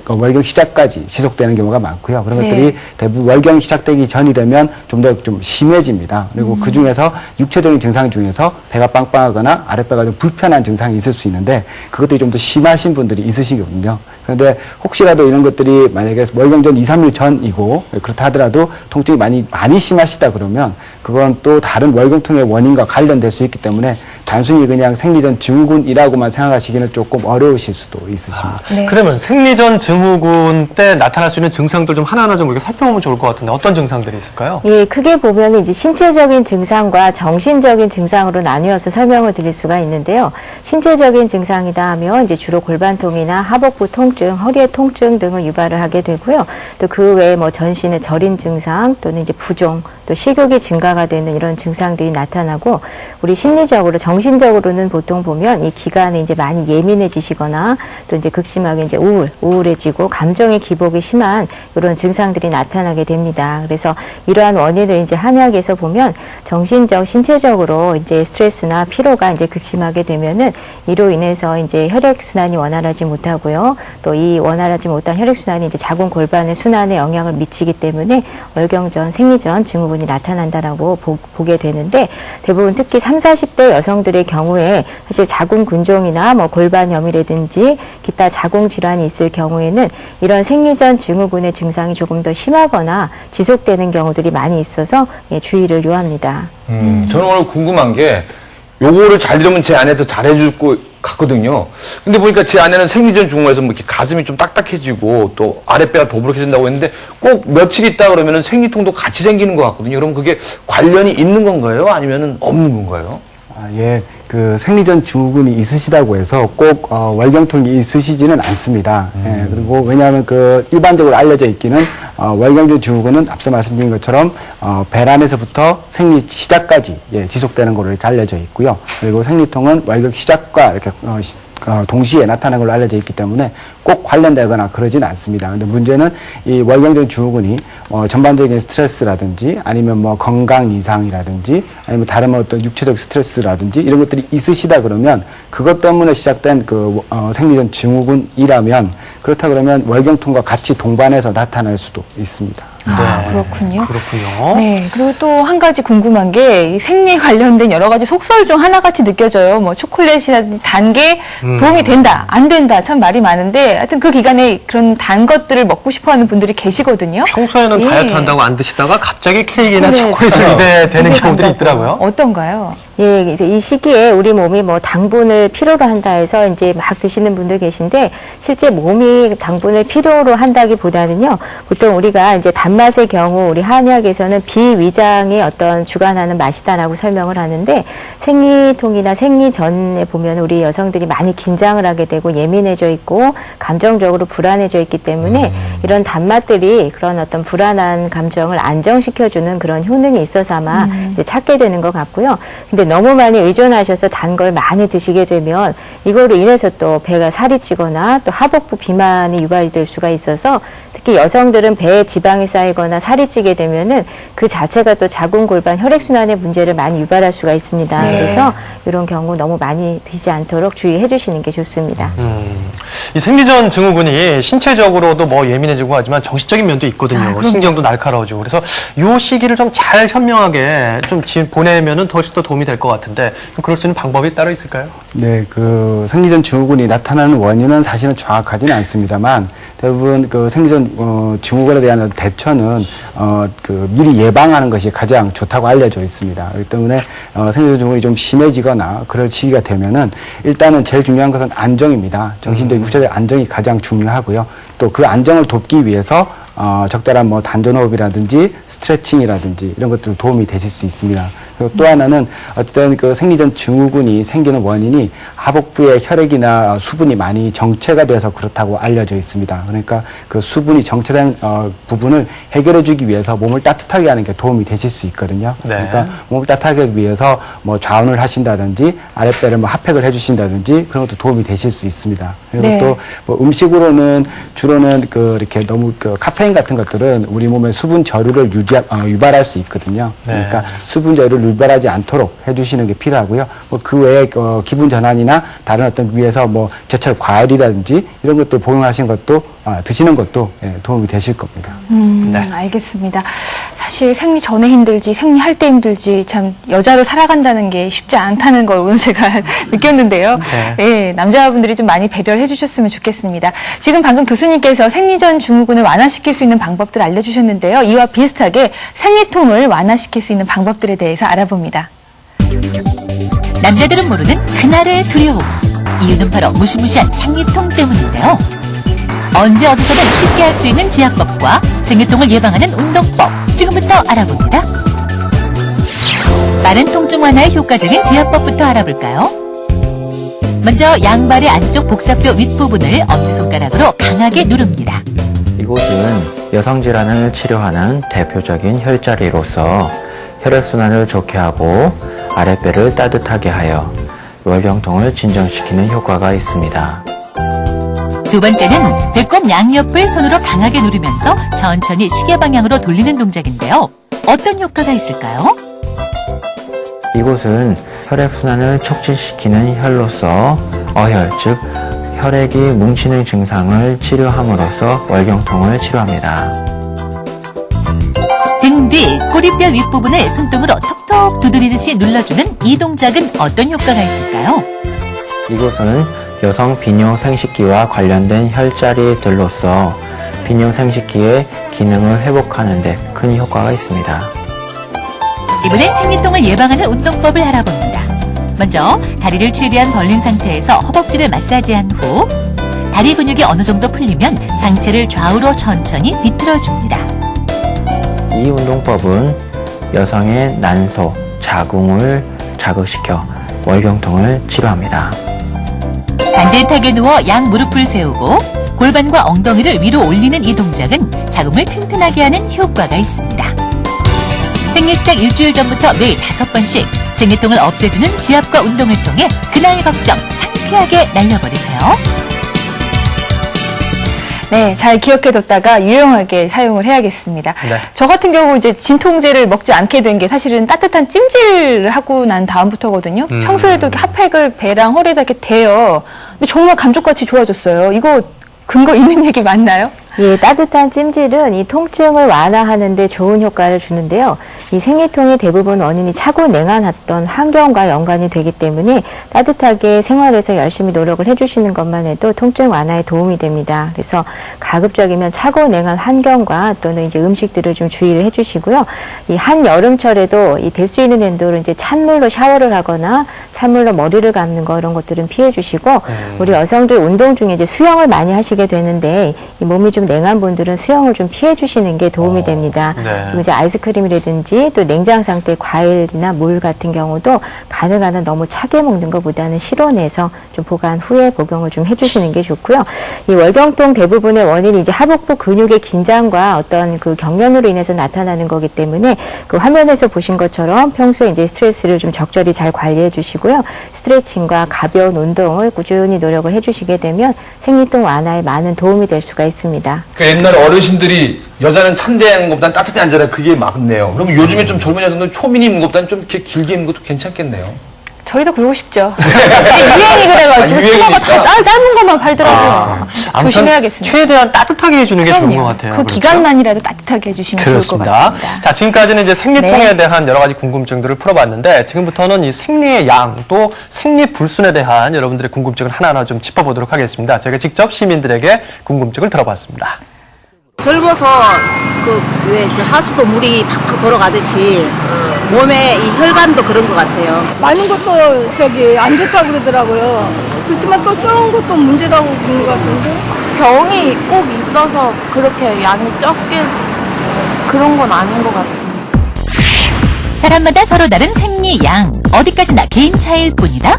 월경 시작까지 지속되는 경우가 많고요. 그런 네. 것들이 대부분 월경 시작되기 전이 되면 좀 더 좀 심해집니다. 그리고 그 중에서 육체적인 증상 중에서 배가 빵빵하거나 아랫배가 좀 불편한 증상이 있을 수 있는데 그것들이 좀 더 심하신 분들이 있으시거든요. 그런데 혹시라도 이런 것들이 만약에 월경 전 2, 3일 전이고 그렇다 하더라도 통증이 많이 심하시다 그러면 그건 또 다른 월경통의 원인과 관련될 수 있기 때문에 단순히 그냥 생리전 증후군이라고만 생각하시기는 조금 어려우실 수도 있으십니다. 네. 그러면 생리전 증후군 때 나타날 수 있는 증상들 좀 하나하나 좀 이렇게 살펴보면 좋을 것 같은데 어떤 증상들이 있을까요? 예, 크게 보면 이제 신체적인 증상과 정신적인 증상으로 나뉘어서 설명을 드릴 수가 있는데요. 신체적인 증상이다 하면 이제 주로 골반통이나 하복부 통증, 허리의 통증 등을 유발을 하게 되고요. 또 그 외에 뭐 전신의 저린 증상 또는 이제 부종, 또 식욕이 증가가 되는 이런 증상들이 나타나고 우리 심리적으로 정신적으로는 보통 보면 이 기간에 이제 많이 예민해지시거나 또 이제 극심하게 이제 우울해지고 감정의 기복이 심한 이런 증상들이 나타나게 됩니다. 그래서 이러한 원인을 이제 한의학에서 보면 정신적, 신체적으로 이제 스트레스나 피로가 이제 극심하게 되면은 이로 인해서 이제 혈액 순환이 원활하지 못하고요. 또 이 원활하지 못한 혈액 순환이 이제 자궁 골반의 순환에 영향을 미치기 때문에 월경전, 생리전 증후군이 나타난다라고 보게 되는데 대부분 특히 30, 40대 여성들의 경우에 사실 자궁 근종이나 뭐 골반염이라든지 기타 자궁 질환이 있을 경우에는 이런 생리전 증후군의 증상이 조금 더 심하거나 지속되는 경우들이 많이 있어서 주의를 요합니다. 저는 오늘 궁금한 게 요거를 잘 들으면 제 아내도 잘해줄 것 같거든요. 근데 보니까 제 아내는 생리전 증후에서 뭐 이렇게 가슴이 좀 딱딱해지고 또 아랫배가 더부룩해진다고 했는데 꼭 며칠 있다 그러면은 생리통도 같이 생기는 것 같거든요. 그럼 그게 관련이 있는 건가요? 아니면은 없는 건가요? 그 생리전 증후군이 있으시다고 해서 꼭 월경통이 있으시지는 않습니다. 예, 그리고 왜냐하면 그 일반적으로 알려져 있기는 월경통 증후군은 앞서 말씀드린 것처럼 배란에서부터 생리 시작까지 지속되는 걸로 이렇게 알려져 있고요. 그리고 생리통은 월경 시작과 이렇게 동시에 나타나는 걸로 알려져 있기 때문에 꼭 관련되거나 그러진 않습니다. 근데 문제는 이 월경적 증후군이 전반적인 스트레스라든지 아니면 뭐 건강 이상이라든지 아니면 다른 어떤 육체적 스트레스라든지 이런 것들이 있으시다 그러면 그것 때문에 시작된 그 생리전 증후군이라면 그렇다 그러면 월경통과 같이 동반해서 나타날 수도 있습니다. 아, 그렇군요. 그렇군요. 네. 그리고 또 한 가지 궁금한 게 이 생리 관련된 여러 가지 속설 중 하나같이 느껴져요. 뭐 초콜릿이라든지 단 게 도움이 된다, 안 된다. 참 말이 많은데 하여튼 그 기간에 그런 단 것들을 먹고 싶어 하는 분들이 계시거든요. 평소에는 예. 다이어트 한다고 안 드시다가 갑자기 케이크나 네, 초콜릿을 입에 대는 경우들이 있더라고요. 어떤가요? 예, 이제 이 시기에 우리 몸이 뭐 당분을 필요로 한다 해서 이제 막 드시는 분들 계신데 실제 몸이 당분을 필요로 한다기보다는요. 보통 우리가 이제 단맛의 경우 우리 한의학에서는 비위장의 어떤 주관하는 맛이다라고 설명을 하는데 생리통이나 생리 전에 보면 우리 여성들이 많이 긴장을 하게 되고 예민해져 있고 감정적으로 불안해져 있기 때문에 이런 단맛들이 그런 어떤 불안한 감정을 안정시켜주는 그런 효능이 있어서 아마 이제 찾게 되는 것 같고요. 근데 너무 많이 의존하셔서 단 걸 많이 드시게 되면 이거로 인해서 또 배가 살이 찌거나 또 하복부 비만이 유발될 수가 있어서 특히 여성들은 배에 지방이 쌓이거나 살이 찌게 되면은 그 자체가 또 자궁골반 혈액순환의 문제를 많이 유발할 수가 있습니다. 네. 그래서 이런 경우 너무 많이 드시지 않도록 주의해 주시는 게 좋습니다. 이 생리전 증후군이 신체적으로도 뭐 예민해지고 하지만 정신적인 면도 있거든요. 신경도 날카로워지고. 그래서 이 시기를 좀 잘 현명하게 좀 보내면은 훨씬 더 도움이 될 것 같은데 그럴 수 있는 방법이 따로 있을까요? 네, 그 생리전 증후군이 나타나는 원인은 사실은 정확하지는 않습니다만 대부분 그 생리전 증후군에 대한 대처는 그 미리 예방하는 것이 가장 좋다고 알려져 있습니다. 그렇기 때문에 생리전 증후군이 좀 심해지거나 그럴 시기가 되면은 일단은 제일 중요한 것은 안정입니다. 정신적, 육체적 안정이 가장 중요하고요. 또 그 안정을 돕기 위해서 적절한 뭐 단전호흡이라든지 스트레칭이라든지 이런 것들 도움이 되실 수 있습니다. 그리고 또 하나는 어쨌든 그 생리전 증후군이 생기는 원인이 하복부의 혈액이나 수분이 많이 정체가 돼서 그렇다고 알려져 있습니다. 그러니까 그 수분이 정체된 부분을 해결해 주기 위해서 몸을 따뜻하게 하는 게 도움이 되실 수 있거든요. 네. 그러니까 몸을 따뜻하게 하기 위해서 뭐 좌운을 하신다든지 아랫배를 뭐 핫팩을 해주신다든지 그런 것도 도움이 되실 수 있습니다. 그리고 네. 또 뭐 음식으로는 주로는 그 이렇게 너무 그 카페인 같은 것들은 우리 몸의 수분 저류를 유발할 수 있거든요. 네. 그러니까 수분 저류를 유발하지 않도록 해주시는 게 필요하고요. 뭐 그 외에 기분 전환이나 다른 어떤 위에서 뭐 제철 과일이라든지 이런 것들 복용하시는 것도 드시는 것도 도움이 되실 겁니다. 네. 알겠습니다. 사실 생리 전에 힘들지 생리할 때 힘들지 참 여자로 살아간다는 게 쉽지 않다는 걸 오늘 제가 느꼈는데요. 네, 남자분들이 좀 많이 배려를 해주셨으면 좋겠습니다. 지금 방금 교수님께서 생리전 증후군을 완화시킬 수 있는 방법들 알려주셨는데요. 이와 비슷하게 생리통을 완화시킬 수 있는 방법들에 대해서 알아봅니다. 남자들은 모르는 그날의 두려움. 이유는 바로 무시무시한 생리통 때문인데요. 언제 어디서든 쉽게 할 수 있는 지압법과 생리통을 예방하는 운동법. 지금부터 알아봅니다. 빠른 통증 완화에 효과적인 지압법부터 알아볼까요? 먼저 양발의 안쪽 복사뼈 윗부분을 엄지손가락으로 강하게 누릅니다. 이곳은 여성질환을 치료하는 대표적인 혈자리로서 혈액순환을 좋게 하고 아랫배를 따뜻하게 하여 월경통을 진정시키는 효과가 있습니다. 두 번째는 배꼽 양옆을 손으로 강하게 누르면서 천천히 시계 방향으로 돌리는 동작인데요. 어떤 효과가 있을까요? 이곳은 혈액순환을 촉진시키는 혈로서 어혈, 즉 혈액이 뭉치는 증상을 치료함으로써 월경통을 치료합니다. 등 뒤 꼬리뼈 윗부분을 손등으로 톡톡 두드리듯이 눌러주는 이 동작은 어떤 효과가 있을까요? 이곳은 여성 비뇨 생식기와 관련된 혈자리들로서 비뇨 생식기의 기능을 회복하는 데 큰 효과가 있습니다. 이번엔 생리통을 예방하는 운동법을 알아봅니다. 먼저 다리를 최대한 벌린 상태에서 허벅지를 마사지한 후 다리 근육이 어느 정도 풀리면 상체를 좌우로 천천히 비틀어줍니다. 이 운동법은 여성의 난소, 자궁을 자극시켜 월경통을 치료합니다. 반듯하게 누워 양 무릎을 세우고 골반과 엉덩이를 위로 올리는 이 동작은 자궁을 튼튼하게 하는 효과가 있습니다. 생리 시작 일주일 전부터 매일 5번씩 생리통을 없애주는 지압과 운동을 통해 그날 걱정 상쾌하게 날려버리세요. 네, 잘 기억해뒀다가 유용하게 사용을 해야겠습니다. 네. 저 같은 경우 이제 진통제를 먹지 않게 된 게 사실은 따뜻한 찜질을 하고 난 다음부터거든요. 평소에도 이렇게 핫팩을 배랑 허리에다 이렇게 대요. 근데 정말 감쪽같이 좋아졌어요. 이거 근거 있는 얘기 맞나요? 예, 따뜻한 찜질은 이 통증을 완화하는 데 좋은 효과를 주는데요. 이 생리통의 대부분 원인이 차고 냉한했던 환경과 연관이 되기 때문에 따뜻하게 생활에서 열심히 노력을 해주시는 것만 해도 통증 완화에 도움이 됩니다. 그래서 가급적이면 차고 냉한 환경과 또는 이제 음식들을 좀 주의를 해주시고요. 이 한여름철에도 이 될 수 있는 한도로 이제 찬물로 샤워를 하거나 찬물로 머리를 감는 거 이런 것들은 피해 주시고 우리 여성들 운동 중에 이제 수영을 많이 하시게 되는데 이 몸이 좀 냉한 분들은 수영을 좀 피해 주시는 게 도움이 됩니다. 네. 그리고 이제 아이스크림이라든지 또 냉장 상태 과일이나 물 같은 경우도 가능한 한 너무 차게 먹는 것보다는 실온에서 좀 보관 후에 복용을 좀 해주시는 게 좋고요. 이 월경통 대부분의 원인이 이제 하복부 근육의 긴장과 어떤 그 경련으로 인해서 나타나는 거기 때문에 그 화면에서 보신 것처럼 평소에 이제 스트레스를 좀 적절히 잘 관리해 주시고요. 스트레칭과 가벼운 운동을 꾸준히 노력을 해주시게 되면 생리통 완화에 많은 도움이 될 수가 있습니다. 그러니까 옛날 어르신들이 여자는 찬데 하는 것보다는 따뜻하게 앉아라 그게 맞네요. 그러면 요즘에 좀 젊은 여성들 초미니 입는 것보다는 좀 이렇게 길게 입는 것도 괜찮겠네요. 저희도 그러고 싶죠. 유행이 그래가지고 치마가 다 짧은 것만 팔더라고요. 조심해야겠습니다. 최대한 따뜻하게 해주는 게 좋은 그럼요. 것 같아요. 그 그렇죠? 기간만이라도 따뜻하게 해주시면 좋을 것 그렇습니다. 같습니다. 자, 지금까지는 이제 생리통에 네. 대한 여러 가지 궁금증들을 풀어봤는데 지금부터는 이 생리의 양 또 생리 불순에 대한 여러분들의 궁금증을 하나하나 좀 짚어보도록 하겠습니다. 저희가 직접 시민들에게 궁금증을 들어봤습니다. 젊어서 그 왜 이제 하수도 물이 팍팍 돌아가듯이 몸에 이 혈관도 그런 것 같아요. 많은 것도 저기 안 좋다고 그러더라고요. 그렇지만 또 적은 것도 문제라고 그런 것 같은데. 병이 꼭 있어서 그렇게 양이 적게 그런 건 아닌 것 같아요. 사람마다 서로 다른 생리 양 어디까지나 개인 차이일 뿐이다.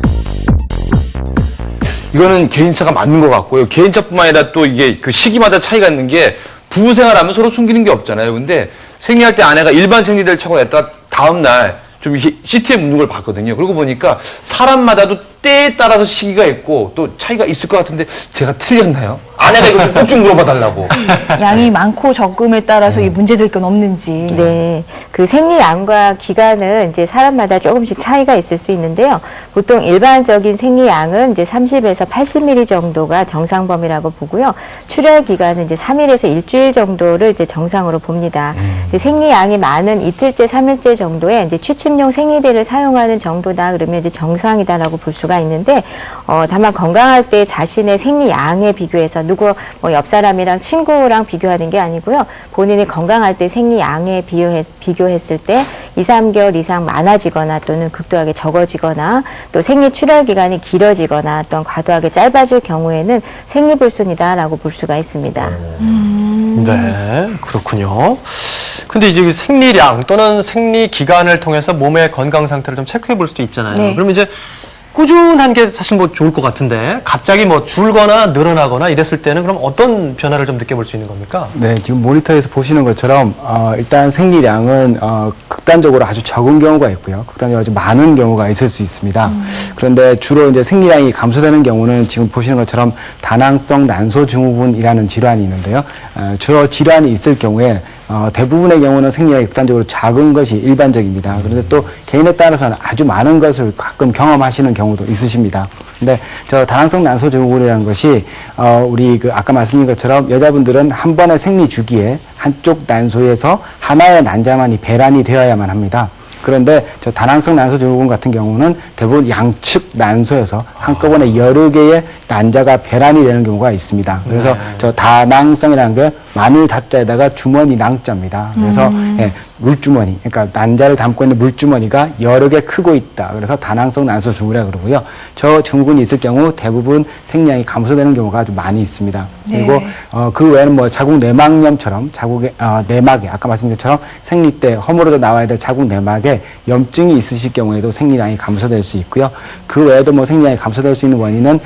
이거는 개인차가 맞는 것 같고요. 개인차뿐만 아니라 또 이게 그 시기마다 차이가 있는 게 부부 생활하면 서로 숨기는 게 없잖아요. 근데 생리할 때 아내가 일반 생리대를 차고 냈다가 다음날 좀 CT에 묻는 걸 봤거든요. 그러고 보니까 사람마다도 때에 따라서 시기가 있고 또 차이가 있을 것 같은데 제가 틀렸나요? 아내가 이거 꼭 좀 물어봐 달라고. 양이 많고 적음에 따라서 이 문제될 건 없는지. 네, 그 생리양과 기간은 이제 사람마다 조금씩 차이가 있을 수 있는데요. 보통 일반적인 생리양은 이제 30에서 80ml 정도가 정상범위라고 보고요. 출혈 기간은 이제 3일에서 일주일 정도를 이제 정상으로 봅니다. 생리양이 많은 이틀째, 3일째 정도에 이제 취침용 생리대를 사용하는 정도다 그러면 이제 정상이다라고 볼 수가 있는데, 다만 건강할 때 자신의 생리양에 비교해서 누구 뭐 옆 사람이랑 친구랑 비교하는 게 아니고요. 본인이 건강할 때 생리양에 비교했을 때 2, 3개월 이상 많아지거나 또는 극도하게 적어지거나 또 생리 출혈 기간이 길어지거나 또는 과도하게 짧아질 경우에는 생리불순이다라고 볼 수가 있습니다. 네, 그렇군요. 근데 이제 생리량 또는 생리 기간을 통해서 몸의 건강 상태를 좀 체크해 볼 수도 있잖아요. 네. 그러면 이제 꾸준한 게 사실 뭐 좋을 것 같은데 갑자기 뭐 줄거나 늘어나거나 이랬을 때는 그럼 어떤 변화를 좀 느껴볼 수 있는 겁니까? 네, 지금 모니터에서 보시는 것처럼 일단 생리량은 극단적으로 아주 적은 경우가 있고요. 극단적으로 아주 많은 경우가 있을 수 있습니다. 그런데 주로 이제 생리량이 감소되는 경우는 지금 보시는 것처럼 다낭성 난소 증후군이라는 질환이 있는데요. 저 질환이 있을 경우에 대부분의 경우는 생리량이 극단적으로 작은 것이 일반적입니다. 그런데 또 개인에 따라서는 아주 많은 것을 가끔 경험하시는 경우도 있으십니다. 근데 저 다낭성 난소 증후군이라는 것이 우리 그 아까 말씀드린 것처럼 여자분들은 한 번의 생리 주기에 한쪽 난소에서 하나의 난자만이 배란이 되어야만 합니다. 그런데 저 다낭성 난소 증후군 같은 경우는 대부분 양측 난소에서 한꺼번에 여러 개의 난자가 배란이 되는 경우가 있습니다. 그래서 저 다낭성이라는 게 마늘 다자에다가 주머니 낭자입니다. 그래서 예, 물주머니, 그러니까 난자를 담고 있는 물주머니가 여러 개 크고 있다. 그래서 다낭성 난소 증후라 그러고요. 저 증후군이 있을 경우 대부분 생리량이 감소되는 경우가 아주 많이 있습니다. 그리고 그 외에는 뭐 자궁 내막염처럼 자궁의 내막에 아까 말씀드린 것처럼 생리 때 허물어져 나와야 될 자궁 내막에 염증이 있으실 경우에도 생리량이 감소될 수 있고요. 그 외에도 뭐 생리량이 감소될 수 있는 원인은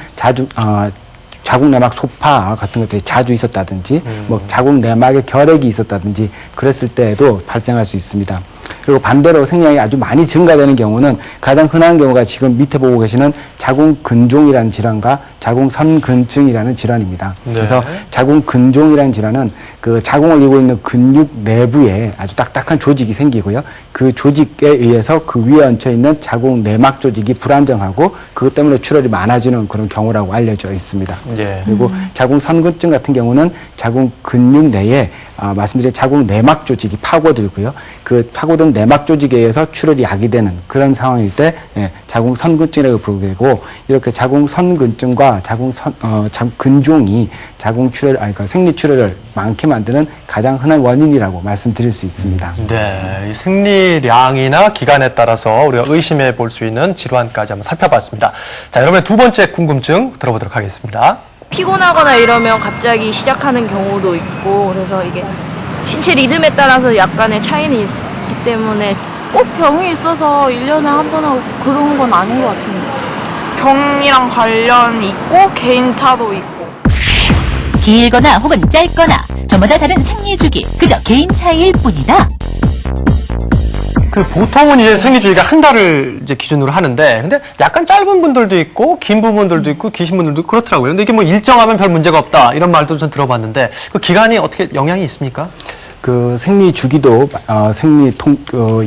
자궁 내막 소파 같은 것들이 자주 있었다든지 뭐 자궁 내막에 결핵이 있었다든지 그랬을 때에도 발생할 수 있습니다. 그리고 반대로 생리량이 아주 많이 증가되는 경우는 가장 흔한 경우가 지금 밑에 보고 계시는 자궁근종이라는 질환과 자궁선근증이라는 질환입니다. 네. 그래서 자궁근종이라는 질환은 그 자궁을 이루고 있는 근육 내부에 아주 딱딱한 조직이 생기고요. 그 조직에 의해서 그 위에 얹혀 있는 자궁 내막 조직이 불안정하고 그것 때문에 출혈이 많아지는 그런 경우라고 알려져 있습니다. 예. 그리고 자궁선근증 같은 경우는 자궁 근육 내에 말씀드린 자궁 내막 조직이 파고들고요. 그 파고든 내막 조직에 의해서 출혈이 야기되는 그런 상황일 때 자궁선근증이라고 부르게 되고 이렇게 자궁선근증과 자궁근종이 그러니까 생리 출혈을 많게 만드는 가장 흔한 원인이라고 말씀드릴 수 있습니다. 네, 이 생리량이나 기간에 따라서 우리가 의심해 볼 수 있는 질환까지 한번 살펴봤습니다. 자, 여러분의 두 번째 궁금증 들어보도록 하겠습니다. 피곤하거나 이러면 갑자기 시작하는 경우도 있고 그래서 이게 신체 리듬에 따라서 약간의 차이는 있기 때문에 꼭 병이 있어서 1년에 한 번 하고 그런 건 아닌 것 같은데. 병이랑 관련이 있고 개인차도 있고. 길거나 혹은 짧거나 저마다 다른 생리 주기 그저 개인 차이일 뿐이다. 그 보통은 이제 생리 주기가 한 달을 이제 기준으로 하는데, 근데 약간 짧은 분들도 있고, 긴 부분들도 있고, 기신 분들도 있고 그렇더라고요. 근데 이게 뭐 일정하면 별 문제가 없다 이런 말도 좀 들어봤는데, 그 기간이 어떻게 영향이 있습니까? 그 생리 주기도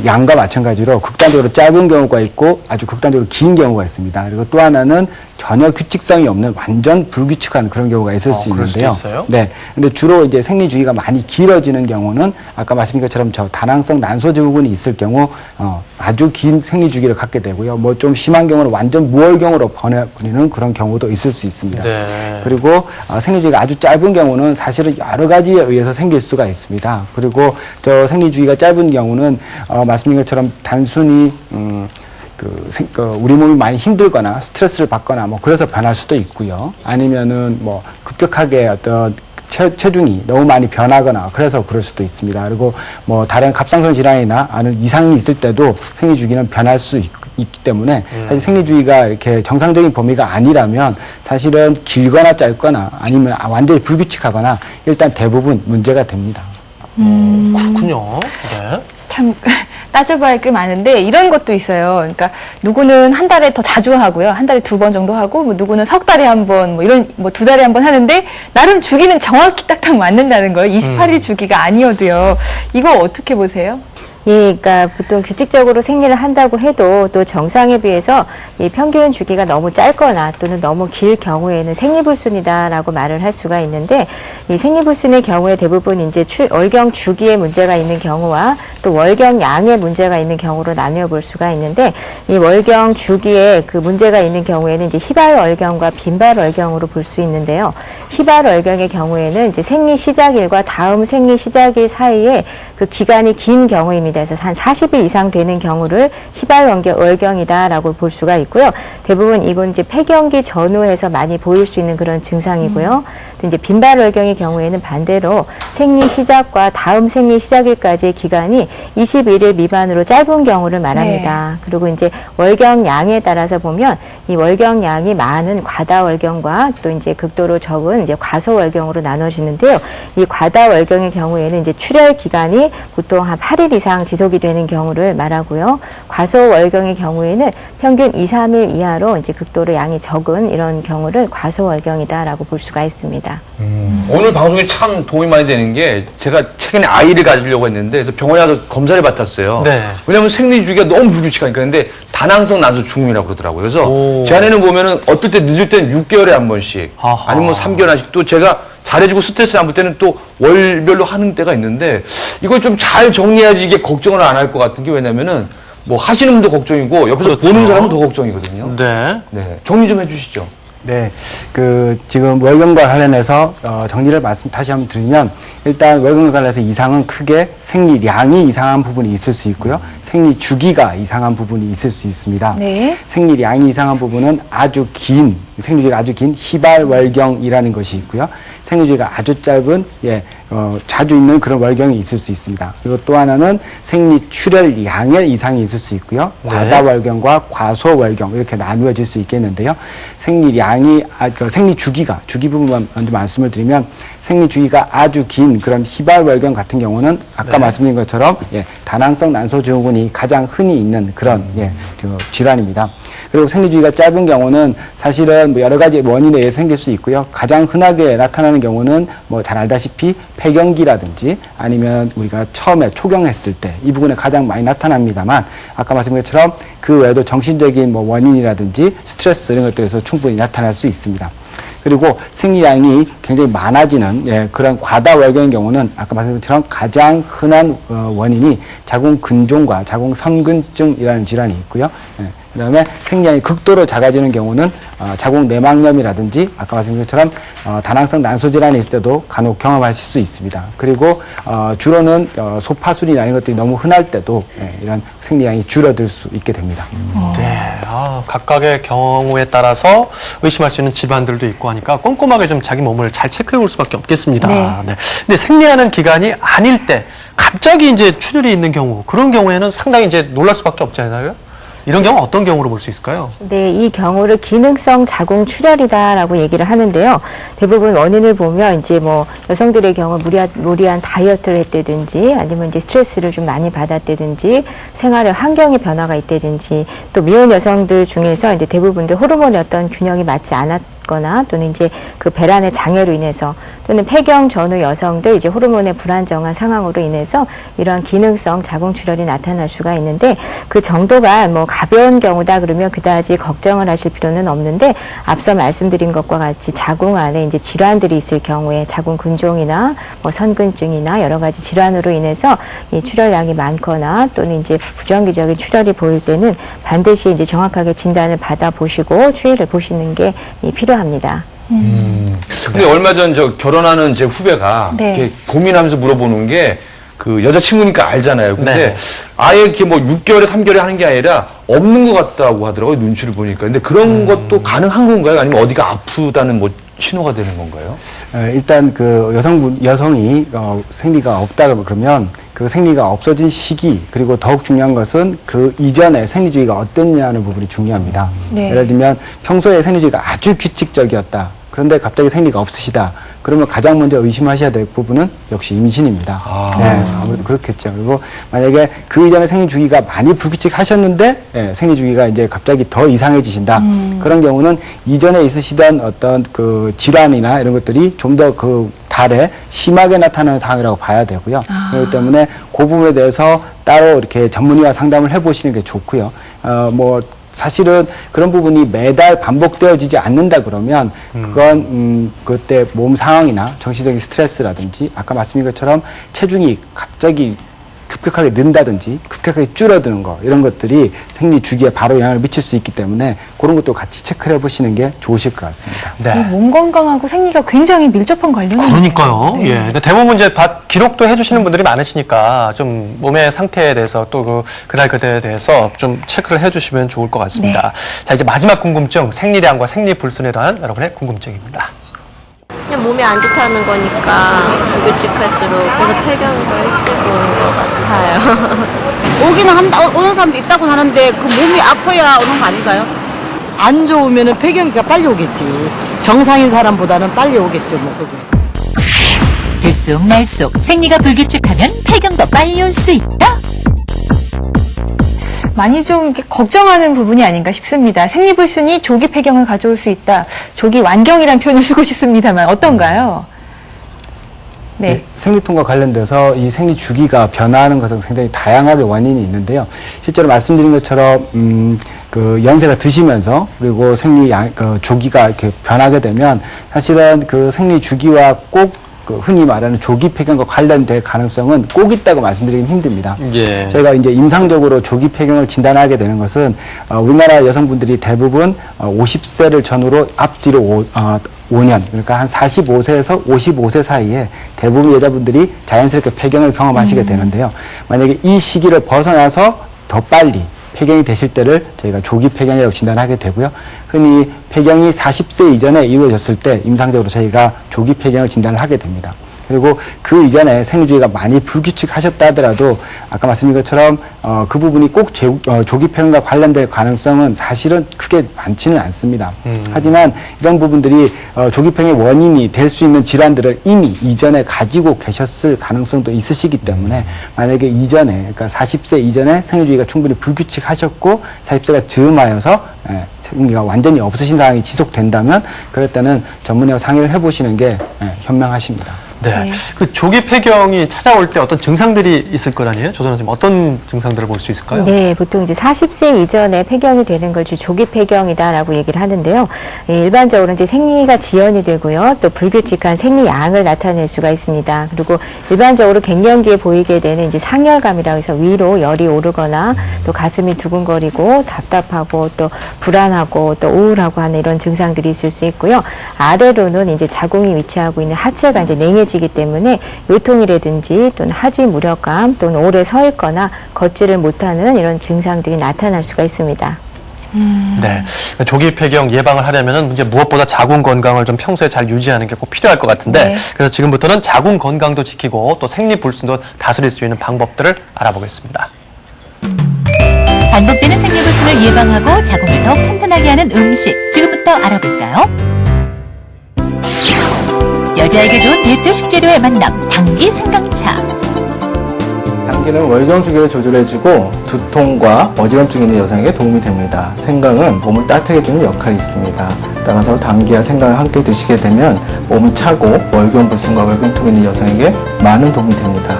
양과 마찬가지로 극단적으로 짧은 경우가 있고 아주 극단적으로 긴 경우가 있습니다. 그리고 또 하나는 전혀 규칙성이 없는 완전 불규칙한 그런 경우가 있을 수 그럴 있는데요. 수도 있어요? 네. 근데 주로 이제 생리 주기가 많이 길어지는 경우는 아까 말씀드린 것처럼 저 다낭성 난소 증후군이 있을 경우 아주 긴 생리 주기를 갖게 되고요. 뭐 좀 심한 경우는 완전 무월경으로 번해버리는 그런 경우도 있을 수 있습니다. 네. 그리고 생리 주기가 아주 짧은 경우는 사실은 여러 가지에 의해서 생길 수가 있습니다. 그리고 저 생리 주기가 짧은 경우는 말씀드린 것처럼 단순히 우리 몸이 많이 힘들거나 스트레스를 받거나 뭐 그래서 변할 수도 있고요. 아니면은 뭐 급격하게 어떤 체중이 너무 많이 변하거나 그래서 그럴 수도 있습니다. 그리고 뭐 다른 갑상선 질환이나 아는 이상이 있을 때도 생리 주기는 변할 수 있기 때문에 사실 생리 주기가 이렇게 정상적인 범위가 아니라면 사실은 길거나 짧거나 아니면 완전히 불규칙하거나 일단 대부분 문제가 됩니다. 그렇군요. 네. 참 따져봐야 할 게 많은데 이런 것도 있어요. 그러니까 누구는 한 달에 더 자주 하고요. 한 달에 2번 정도 하고 뭐 누구는 석 달에 한 번 뭐 이런 뭐 2달에 한 번 하는데 나름 주기는 정확히 딱딱 맞는다는 거예요. 28일 주기가 아니어도요. 이거 어떻게 보세요? 예, 그러니까 보통 규칙적으로 생리를 한다고 해도 또 정상에 비해서 이 평균 주기가 너무 짧거나 또는 너무 길 경우에는 생리불순이다라고 말을 할 수가 있는데 이 생리불순의 경우에 대부분 이제 월경 주기에 문제가 있는 경우와 또 월경 양에 문제가 있는 경우로 나누어 볼 수가 있는데 이 월경 주기에 그 문제가 있는 경우에는 이제 희발월경과 빈발월경으로 볼 수 있는데요. 희발월경의 경우에는 이제 생리 시작일과 다음 생리 시작일 사이에 그 기간이 긴 경우입니다. 그래서 한 40일 이상 되는 경우를 희발월경이다라고 볼 수가 있고요. 대부분 이건 이제 폐경기 전후에서 많이 보일 수 있는 그런 증상이고요. 또 이제 빈발월경의 경우에는 반대로 생리 시작과 다음 생리 시작일까지의 기간이 21일 미만으로 짧은 경우를 말합니다. 그리고 이제 월경량에 따라서 보면 이 월경량이 많은 과다월경과 또 이제 극도로 적은 이제 과소월경으로 나눠지는데요. 이 과다월경의 경우에는 이제 출혈 기간이 보통 한 8일 이상 지속이 되는 경우를 말하고요. 과소월경의 경우에는 평균 2, 3일 이하로 이제 극도로 양이 적은 이런 경우를 과소월경이다라고 볼 수가 있습니다. 오늘 방송이 참 도움이 많이 되는 게 제가 최근에 아이를 가지려고 했는데 그래서 병원에 가서 검사를 받았어요. 네. 왜냐하면 생리 주기가 너무 불규칙하니까. 근데 다낭성 난소 증후군이라고 그러더라고요. 그래서 제 아내는 보면은 어떨 때 늦을 때는 6개월에 한 번씩 아니면 3개월에 한 번씩 또 제가 잘해주고 스트레스 안 받을 때는 또 월별로 하는 때가 있는데 이걸 좀 잘 정리해야지 이게 걱정을 안 할 것 같은 게 왜냐면은 뭐 하시는 분도 걱정이고 옆에서 그렇죠. 보는 사람은 더 걱정이거든요. 네. 네. 정리 좀 해주시죠. 네, 지금 월경과 관련해서 정리를 다시 한번 드리면 일단 월경과 관련해서 이상은 크게 생리량이 이상한 부분이 있을 수 있고요. 생리 주기가 이상한 부분이 있을 수 있습니다. 네. 생리량이 이상한 부분은 생리주기가 아주 긴 희발월경이라는 것이 있고요. 생리주기가 아주 짧은 자주 있는 그런 월경이 있을 수 있습니다. 그리고 또 하나는 생리 출혈량의 이상이 있을 수 있고요. 네. 과다월경과 과소월경 이렇게 나누어질 수 있겠는데요. 생리량이 생리 주기가 주기 부분만 먼저 말씀을 드리면 생리 주기가 아주 긴 그런 희발월경 같은 경우는 아까 말씀드린 것처럼 다낭성 난소증후군이 가장 흔히 있는 그런 질환입니다. 그리고 생리주기가 짧은 경우는 사실은 여러 가지 원인에 의해 생길 수 있고요. 가장 흔하게 나타나는 경우는 잘 알다시피 폐경기라든지 아니면 우리가 처음에 초경했을 때 이 부분에 가장 많이 나타납니다만 아까 말씀드린 것처럼 그 외에도 정신적인 원인이라든지 스트레스 이런 것들에서 충분히 나타날 수 있습니다. 그리고 생리량이 굉장히 많아지는 그런 과다월경의 경우는 아까 말씀드린 것처럼 가장 흔한 원인이 자궁근종과 자궁선근증이라는 질환이 있고요. 그 다음에 생리량이 극도로 작아지는 경우는 자궁내막염이라든지 아까 말씀드린 것처럼 다낭성 난소질환이 있을 때도 간혹 경험하실 수 있습니다. 그리고 주로는 소파술이나 이런 것들이 너무 흔할 때도 이런 생리량이 줄어들 수 있게 됩니다. 네, 각각의 경우에 따라서 의심할 수 있는 질환들도 있고 하니까 꼼꼼하게 좀 자기 몸을 잘 체크해 볼 수밖에 없겠습니다. 네. 근데 생리하는 기간이 아닐 때 갑자기 이제 출혈이 있는 경우 그런 경우에는 상당히 이제 놀랄 수밖에 없잖아요. 이런 경우 어떤 경우로 볼 수 있을까요? 네, 이 경우를 기능성 자궁 출혈이다라고 얘기를 하는데요. 대부분 원인을 보면 이제 여성들의 경우 무리한 다이어트를 했다든지 아니면 이제 스트레스를 좀 많이 받았다든지 생활의 환경의 변화가 있다든지 또 미혼 여성들 중에서 이제 대부분들 호르몬의 어떤 균형이 맞지 않았거나 또는 이제 그 배란의 장애로 인해서 또는 폐경 전후 여성들 이제 호르몬의 불안정한 상황으로 인해서 이러한 기능성 자궁출혈이 나타날 수가 있는데 그 정도가 가벼운 경우다 그러면 그다지 걱정을 하실 필요는 없는데 앞서 말씀드린 것과 같이 자궁 안에 이제 질환들이 있을 경우에 자궁 근종이나 선근증이나 여러 가지 질환으로 인해서 이 출혈량이 많거나 또는 이제 부정기적인 출혈이 보일 때는 반드시 이제 정확하게 진단을 받아 보시고 추이를 보시는 게 필요합니다. 근데 얼마 전 결혼하는 제 후배가 이렇게 고민하면서 물어보는 게 그 여자친구니까 알잖아요. 근데 아예 이렇게 6개월에 3개월에 하는 게 아니라 없는 것 같다고 하더라고요. 눈치를 보니까. 근데 그런 것도 가능한 건가요? 아니면 어디가 아프다는 신호가 되는 건가요? 일단 여성이 생리가 없다 그러면 그 생리가 없어진 시기 그리고 더욱 중요한 것은 그 이전에 생리주기가 어땠냐는 부분이 중요합니다. 예를 들면 평소에 생리주기가 아주 규칙적이었다. 그런데 갑자기 생리가 없으시다. 그러면 가장 먼저 의심하셔야 될 부분은 역시 임신입니다. 아무래도 그렇겠죠. 그리고 만약에 그 이전에 생리 주기가 많이 불규칙하셨는데 생리 주기가 이제 갑자기 더 이상해지신다. 그런 경우는 이전에 있으시던 어떤 그 질환이나 이런 것들이 좀 더 그 달에 심하게 나타나는 상황이라고 봐야 되고요. 그렇기 때문에 그 부분에 대해서 따로 이렇게 전문의와 상담을 해보시는 게 좋고요. 사실은 그런 부분이 매달 반복되어지지 않는다 그러면 그건 그때 몸 상황이나 정신적인 스트레스라든지 아까 말씀드린 것처럼 체중이 갑자기 급격하게 는다든지 급격하게 줄어드는 거 이런 것들이 생리 주기에 바로 영향을 미칠 수 있기 때문에 그런 것도 같이 체크를 해보시는 게 좋으실 것 같습니다. 이 몸 건강하고 생리가 굉장히 밀접한 관련이네요. 그러니까요. 근데 대부분 이제 기록도 해주시는 분들이 많으시니까 좀 몸의 상태에 대해서 또 그날 그때에 대해서 좀 체크를 해주시면 좋을 것 같습니다. 자, 이제 마지막 궁금증, 생리량과 생리 불순에 대한 여러분의 궁금증입니다. 그냥 몸이 안 좋다는 거니까 불규칙할수록 그래서 폐경이 더 일찍 오는 것 같아요. 오는 사람도 있다고 하는데 그 몸이 아파야 오는 거 아닌가요? 안 좋으면 폐경기가 빨리 오겠지. 정상인 사람보다는 빨리 오겠죠. 그게. 들쑥날쑥 생리가 불규칙하면 폐경도 빨리 올 수 있다? 많이 좀 이렇게 걱정하는 부분이 아닌가 싶습니다. 생리불순이 조기 폐경을 가져올 수 있다. 조기 완경이라는 표현을 쓰고 싶습니다만 어떤가요? 생리통과 관련돼서 이 생리 주기가 변화하는 것은 굉장히 다양하게 원인이 있는데요. 실제로 말씀드린 것처럼 그 연세가 드시면서 그리고 조기가 이렇게 변하게 되면 사실은 그 생리 주기와 꼭 그 흔히 말하는 조기 폐경과 관련될 가능성은 꼭 있다고 말씀드리긴 힘듭니다. 예. 저희가 이제 임상적으로 조기 폐경을 진단하게 되는 것은 우리나라 여성분들이 대부분 50세를 전후로 앞뒤로 5년, 그러니까 한 45세에서 55세 사이에 대부분 여자분들이 자연스럽게 폐경을 경험하시게 되는데요. 만약에 이 시기를 벗어나서 더 빨리 폐경이 되실 때를 저희가 조기 폐경이라고 진단하게 되고요. 흔히 폐경이 40세 이전에 이루어졌을 때 임상적으로 저희가 조기 폐경을 진단을 하게 됩니다. 그리고 그 이전에 생리주기가 많이 불규칙하셨다 하더라도 아까 말씀드린 것처럼 그 부분이 꼭 조기 폐경과 관련될 가능성은 사실은 크게 많지는 않습니다. 하지만 이런 부분들이 조기 폐경의 원인이 될 수 있는 질환들을 이미 이전에 가지고 계셨을 가능성도 있으시기 때문에 만약에 이전에 그러니까 40세 이전에 생리주기가 충분히 불규칙하셨고 40세가 즈음하여서 생리가 완전히 없으신 상황이 지속된다면 그럴 때는 전문의와 상의를 해보시는 게 현명하십니다. 네. 그 조기 폐경이 찾아올 때 어떤 증상들이 있을 거 아니에요? 조 선생님, 어떤 증상들을 볼 수 있을까요? 네, 보통 이제 40세 이전에 폐경이 되는 걸 조기 폐경이다라고 얘기를 하는데요. 일반적으로 이제 생리가 지연이 되고요. 또 불규칙한 생리양을 나타낼 수가 있습니다. 그리고 일반적으로 갱년기에 보이게 되는 이제 상열감이라고 해서 위로 열이 오르거나 또 가슴이 두근거리고 답답하고 또 불안하고 또 우울하고 하는 이런 증상들이 있을 수 있고요. 아래로는 이제 자궁이 위치하고 있는 하체가 이제 냉해지기 때문에 요통이라든지 또는 하지 무력감 또는 오래 서 있거나 걷지를 못하는 이런 증상들이 나타날 수가 있습니다. 네. 조기 폐경 예방을 하려면은 이제 무엇보다 자궁 건강을 좀 평소에 잘 유지하는 게 꼭 필요할 것 같은데 네. 그래서 지금부터는 자궁 건강도 지키고 또 생리 불순도 다스릴 수 있는 방법들을 알아보겠습니다. 반복되는 생리불순을 예방하고 자궁을 더 튼튼하게 하는 음식 지금부터 알아볼까요? 여자에게 좋은 대표 식재료의 만남 당귀 생강차. 당귀는 월경 주기를 조절해주고 두통과 어지럼증이 있는 여성에게 도움이 됩니다. 생강은 몸을 따뜻하게 해주는 역할이 있습니다. 따라서 당귀와 생강을 함께 드시게 되면 몸이 차고 월경 불순과 월경통이 있는 여성에게 많은 도움이 됩니다.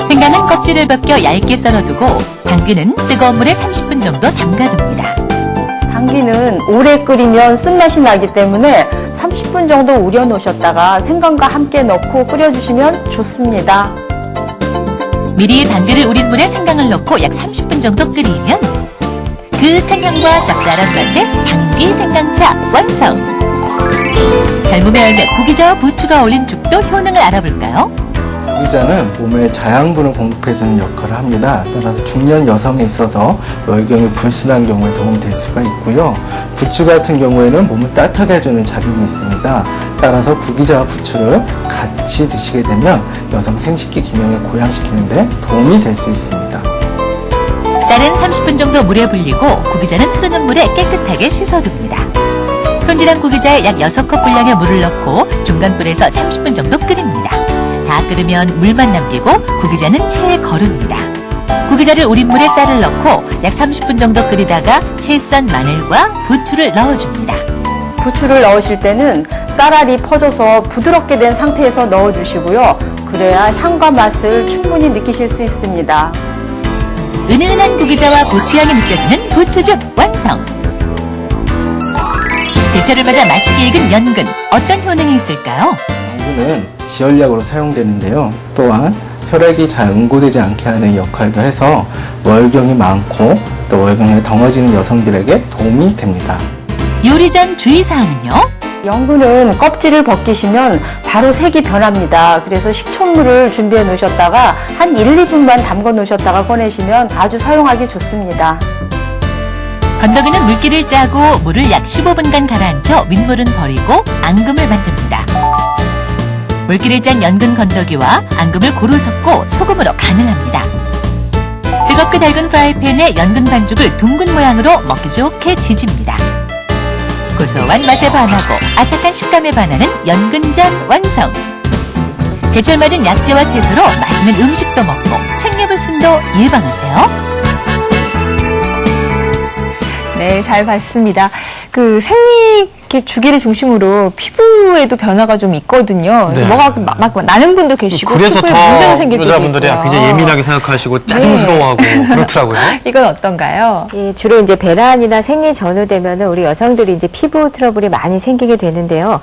생강은 껍질을 벗겨 얇게 썰어두고 당귀는 뜨거운 물에 30분 정도 담가둡니다. 당귀는 오래 끓이면 쓴맛이 나기 때문에 30분 정도 우려 놓으셨다가 생강과 함께 넣고 끓여주시면 좋습니다. 미리 당귀를 우린 물에 생강을 넣고 약 30분 정도 끓이면 그윽한 향과 쌉쌀한 맛의 당귀 생강차 완성! 젊음의 열매 구기자와 부추가 어울린 죽도 효능을 알아볼까요? 구기자는 몸에 자양분을 공급해주는 역할을 합니다. 따라서 중년 여성에 있어서 월경이 불순한 경우에 도움이 될 수가 있고요. 부추 같은 경우에는 몸을 따뜻하게 해주는 작용이 있습니다. 따라서 구기자와 부추를 같이 드시게 되면 여성 생식기 기능을 고양시키는 데 도움이 될 수 있습니다. 쌀은 30분 정도 물에 불리고 구기자는 흐르는 물에 깨끗하게 씻어둡니다. 손질한 구기자에 약 6컵 분량의 물을 넣고 중간 불에서 30분 정도 끓입니다. 다 끓으면 물만 남기고 구기자는 체에 거릅니다. 구기자를 우린 물에 쌀을 넣고 약 30분 정도 끓이다가 채 썬 마늘과 부추를 넣어줍니다. 부추를 넣으실 때는 쌀알이 퍼져서 부드럽게 된 상태에서 넣어주시고요. 그래야 향과 맛을 충분히 느끼실 수 있습니다. 은은한 구기자와 부추향이 느껴지는 부추죽 완성! 제철을 맞아 맛있게 익은 연근, 어떤 효능이 있을까요? 연근은 지혈약으로 사용되는데요. 또한 혈액이 잘 응고되지 않게 하는 역할도 해서 월경이 많고 또 월경에 덩어지는 여성들에게 도움이 됩니다. 요리 전 주의사항은요? 연근은 껍질을 벗기시면 바로 색이 변합니다. 그래서 식초물을 준비해 놓으셨다가 한 1, 2분만 담궈 놓으셨다가 꺼내시면 아주 사용하기 좋습니다. 건더기는 물기를 짜고 물을 약 15분간 가라앉혀 윗물은 버리고 앙금을 만듭니다. 물기를 짠 연근 건더기와 앙금을 고루 섞고 소금으로 간을 합니다. 뜨겁게 달군 프라이팬에 연근 반죽을 둥근 모양으로 먹기 좋게 지집니다. 고소한 맛에 반하고 아삭한 식감에 반하는 연근전 완성! 제철 맞은 약재와 채소로 맛있는 음식도 먹고 생리불순도 예방하세요. 네, 잘 봤습니다. 그 생리 주기를 중심으로 피부에도 변화가 좀 있거든요. 네. 뭐가 막 나는 분도 계시고 그래서 피부에 더 문제가 생길 때도 여자분들이 있고요. 굉장히 예민하게 생각하시고 짜증스러워하고 그렇더라고요. 이건 어떤가요? 예, 주로 이제 배란이나 생리 전후 되면은 우리 여성들이 이제 피부 트러블이 많이 생기게 되는데요.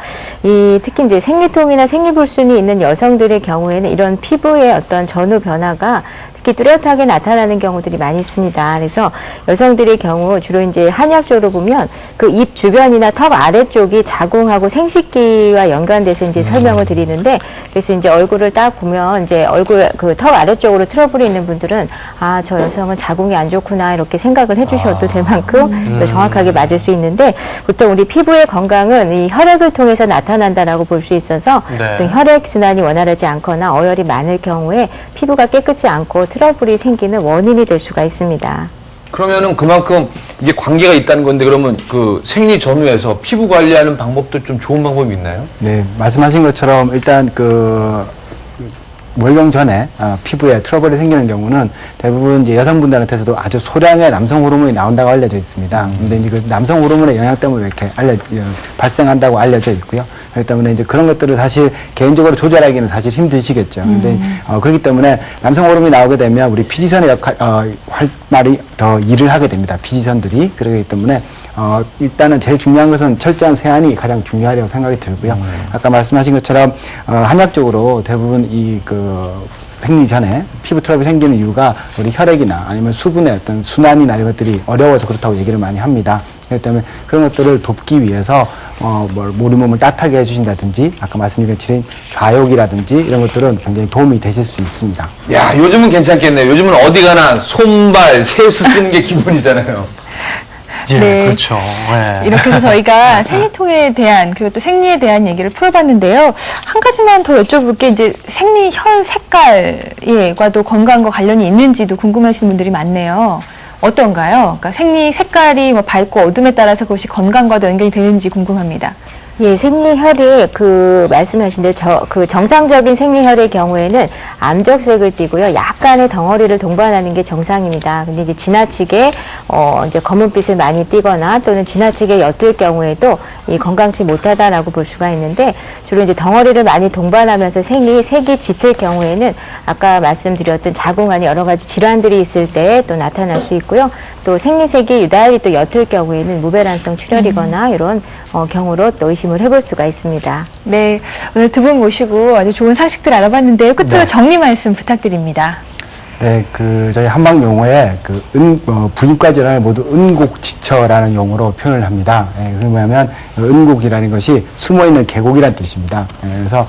특히 이제 생리통이나 생리불순이 있는 여성들의 경우에는 이런 피부의 어떤 전후 변화가 특히 뚜렷하게 나타나는 경우들이 많이 있습니다. 그래서 여성들의 경우 주로 이제 한의학적으로 보면 그 입 주변이나 턱 아래쪽이 자궁하고 생식기와 연관돼서 이제 설명을 드리는데, 그래서 이제 얼굴을 딱 보면 이제 얼굴 그 턱 아래쪽으로 트러블이 있는 분들은 아, 저 여성은 자궁이 안 좋구나 이렇게 생각을 해주셔도 될 만큼 더 정확하게 맞을 수 있는데, 보통 우리 피부의 건강은 이 혈액을 통해서 나타난다라고 볼 수 있어서 네. 또 혈액 순환이 원활하지 않거나 어혈이 많을 경우에 피부가 깨끗지 않고 트러블이 생기는 원인이 될 수가 있습니다. 그러면은 그만큼 이게 관계가 있다는 건데, 그러면 그 생리 전후에서 피부 관리하는 방법도 좀 좋은 방법이 있나요? 네, 말씀하신 것처럼 일단 월경 전에 피부에 트러블이 생기는 경우는 대부분 이제 여성분들한테서도 아주 소량의 남성 호르몬이 나온다고 알려져 있습니다. 근데 이제 그 남성 호르몬의 영향 때문에 이렇게 발생한다고 알려져 있고요. 그렇기 때문에 이제 그런 것들을 사실 개인적으로 조절하기는 사실 힘드시겠죠. 근데 그렇기 때문에 남성 호르몬이 나오게 되면 우리 피지선의 활발히 더 일을 하게 됩니다. 피지선들이. 그렇기 때문에 일단은 제일 중요한 것은 철저한 세안이 가장 중요하다고 생각이 들고요. 아까 말씀하신 것처럼 한약적으로 대부분 생리 전에 피부 트러블이 생기는 이유가 우리 혈액이나 아니면 수분의 어떤 순환이나 이런 것들이 어려워서 그렇다고 얘기를 많이 합니다. 그렇기 때문에 그런 것들을 돕기 위해서 우리 몸을 따뜻하게 해주신다든지 아까 말씀드린 좌욕이라든지 이런 것들은 굉장히 도움이 되실 수 있습니다. 야, 요즘은 괜찮겠네요. 요즘은 어디 가나 손발, 세수 쓰는 게 기본이잖아요. 예, 네. 그렇죠. 예. 이렇게 해서 저희가 생리통에 대한 그리고 또 생리에 대한 얘기를 풀어봤는데요. 한 가지만 더 여쭤볼 게 이제 생리 혈 색깔과도 건강과 관련이 있는지도 궁금하신 분들이 많네요. 어떤가요? 그러니까 생리 색깔이 밝고 어둠에 따라서 그것이 건강과도 연결이 되는지 궁금합니다. 예, 생리혈이 말씀하신 대로 정상적인 생리혈의 경우에는 암적색을 띠고요. 약간의 덩어리를 동반하는 게 정상입니다. 근데 이제 지나치게 이제 검은빛을 많이 띠거나 또는 지나치게 옅을 경우에도 이 건강치 못하다라고 볼 수가 있는데, 주로 이제 덩어리를 많이 동반하면서 색이 짙을 경우에는 아까 말씀드렸던 자궁 안에 여러 가지 질환들이 있을 때 또 나타날 수 있고요. 또 생리색이 유달리 또 옅을 경우에는 무배란성 출혈이거나 이런 경우로 또 의심을 해볼 수가 있습니다. 네, 오늘 두 분 모시고 아주 좋은 상식들 알아봤는데요. 끝으로 네. 정리 말씀 부탁드립니다. 네, 저희 한방 용어에 부인과 질환을 모두 은곡지처라는 용어로 표현을 합니다. 그게 뭐냐면, 은곡이라는 것이 숨어있는 계곡이라는 뜻입니다. 그래서,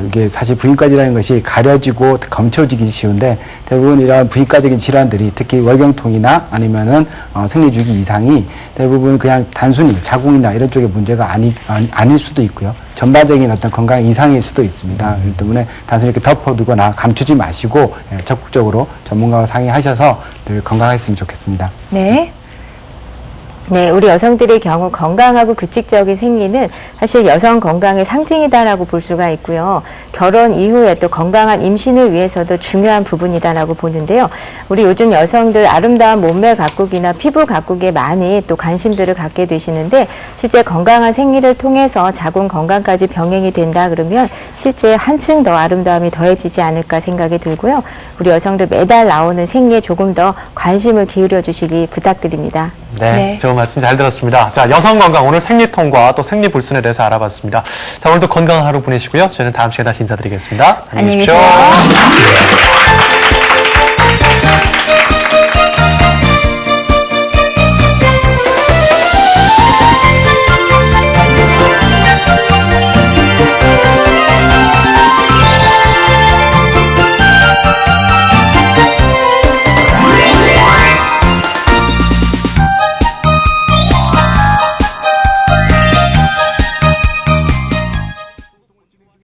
이게 사실 부인과 질환인 것이 가려지고 검쳐지기 쉬운데, 대부분 이런 부인과적인 질환들이 특히 월경통이나 아니면은, 생리주기 이상이 대부분 그냥 단순히 자궁이나 이런 쪽의 문제가 아닐 수도 있고요. 전반적인 어떤 건강 이상일 수도 있습니다. 그렇기 때문에 단순히 이렇게 덮어두거나 감추지 마시고 적극적으로 전문가와 상의하셔서 늘 건강했으면 좋겠습니다. 네. 네, 우리 여성들의 경우 건강하고 규칙적인 생리는 사실 여성 건강의 상징이다라고 볼 수가 있고요. 결혼 이후에 또 건강한 임신을 위해서도 중요한 부분이다라고 보는데요. 우리 요즘 여성들 아름다운 몸매 가꾸기나 피부 가꾸기에 많이 또 관심들을 갖게 되시는데, 실제 건강한 생리를 통해서 자궁 건강까지 병행이 된다 그러면 실제 한층 더 아름다움이 더해지지 않을까 생각이 들고요. 우리 여성들 매달 나오는 생리에 조금 더 관심을 기울여 주시기 부탁드립니다. 네, 좋은 말씀 잘 들었습니다. 자, 여성 건강 오늘 생리통과 또 생리불순에 대해서 알아봤습니다. 자, 오늘도 건강한 하루 보내시고요. 저희는 다음 시간에 다시 인사드리겠습니다. 안녕히 계십시오.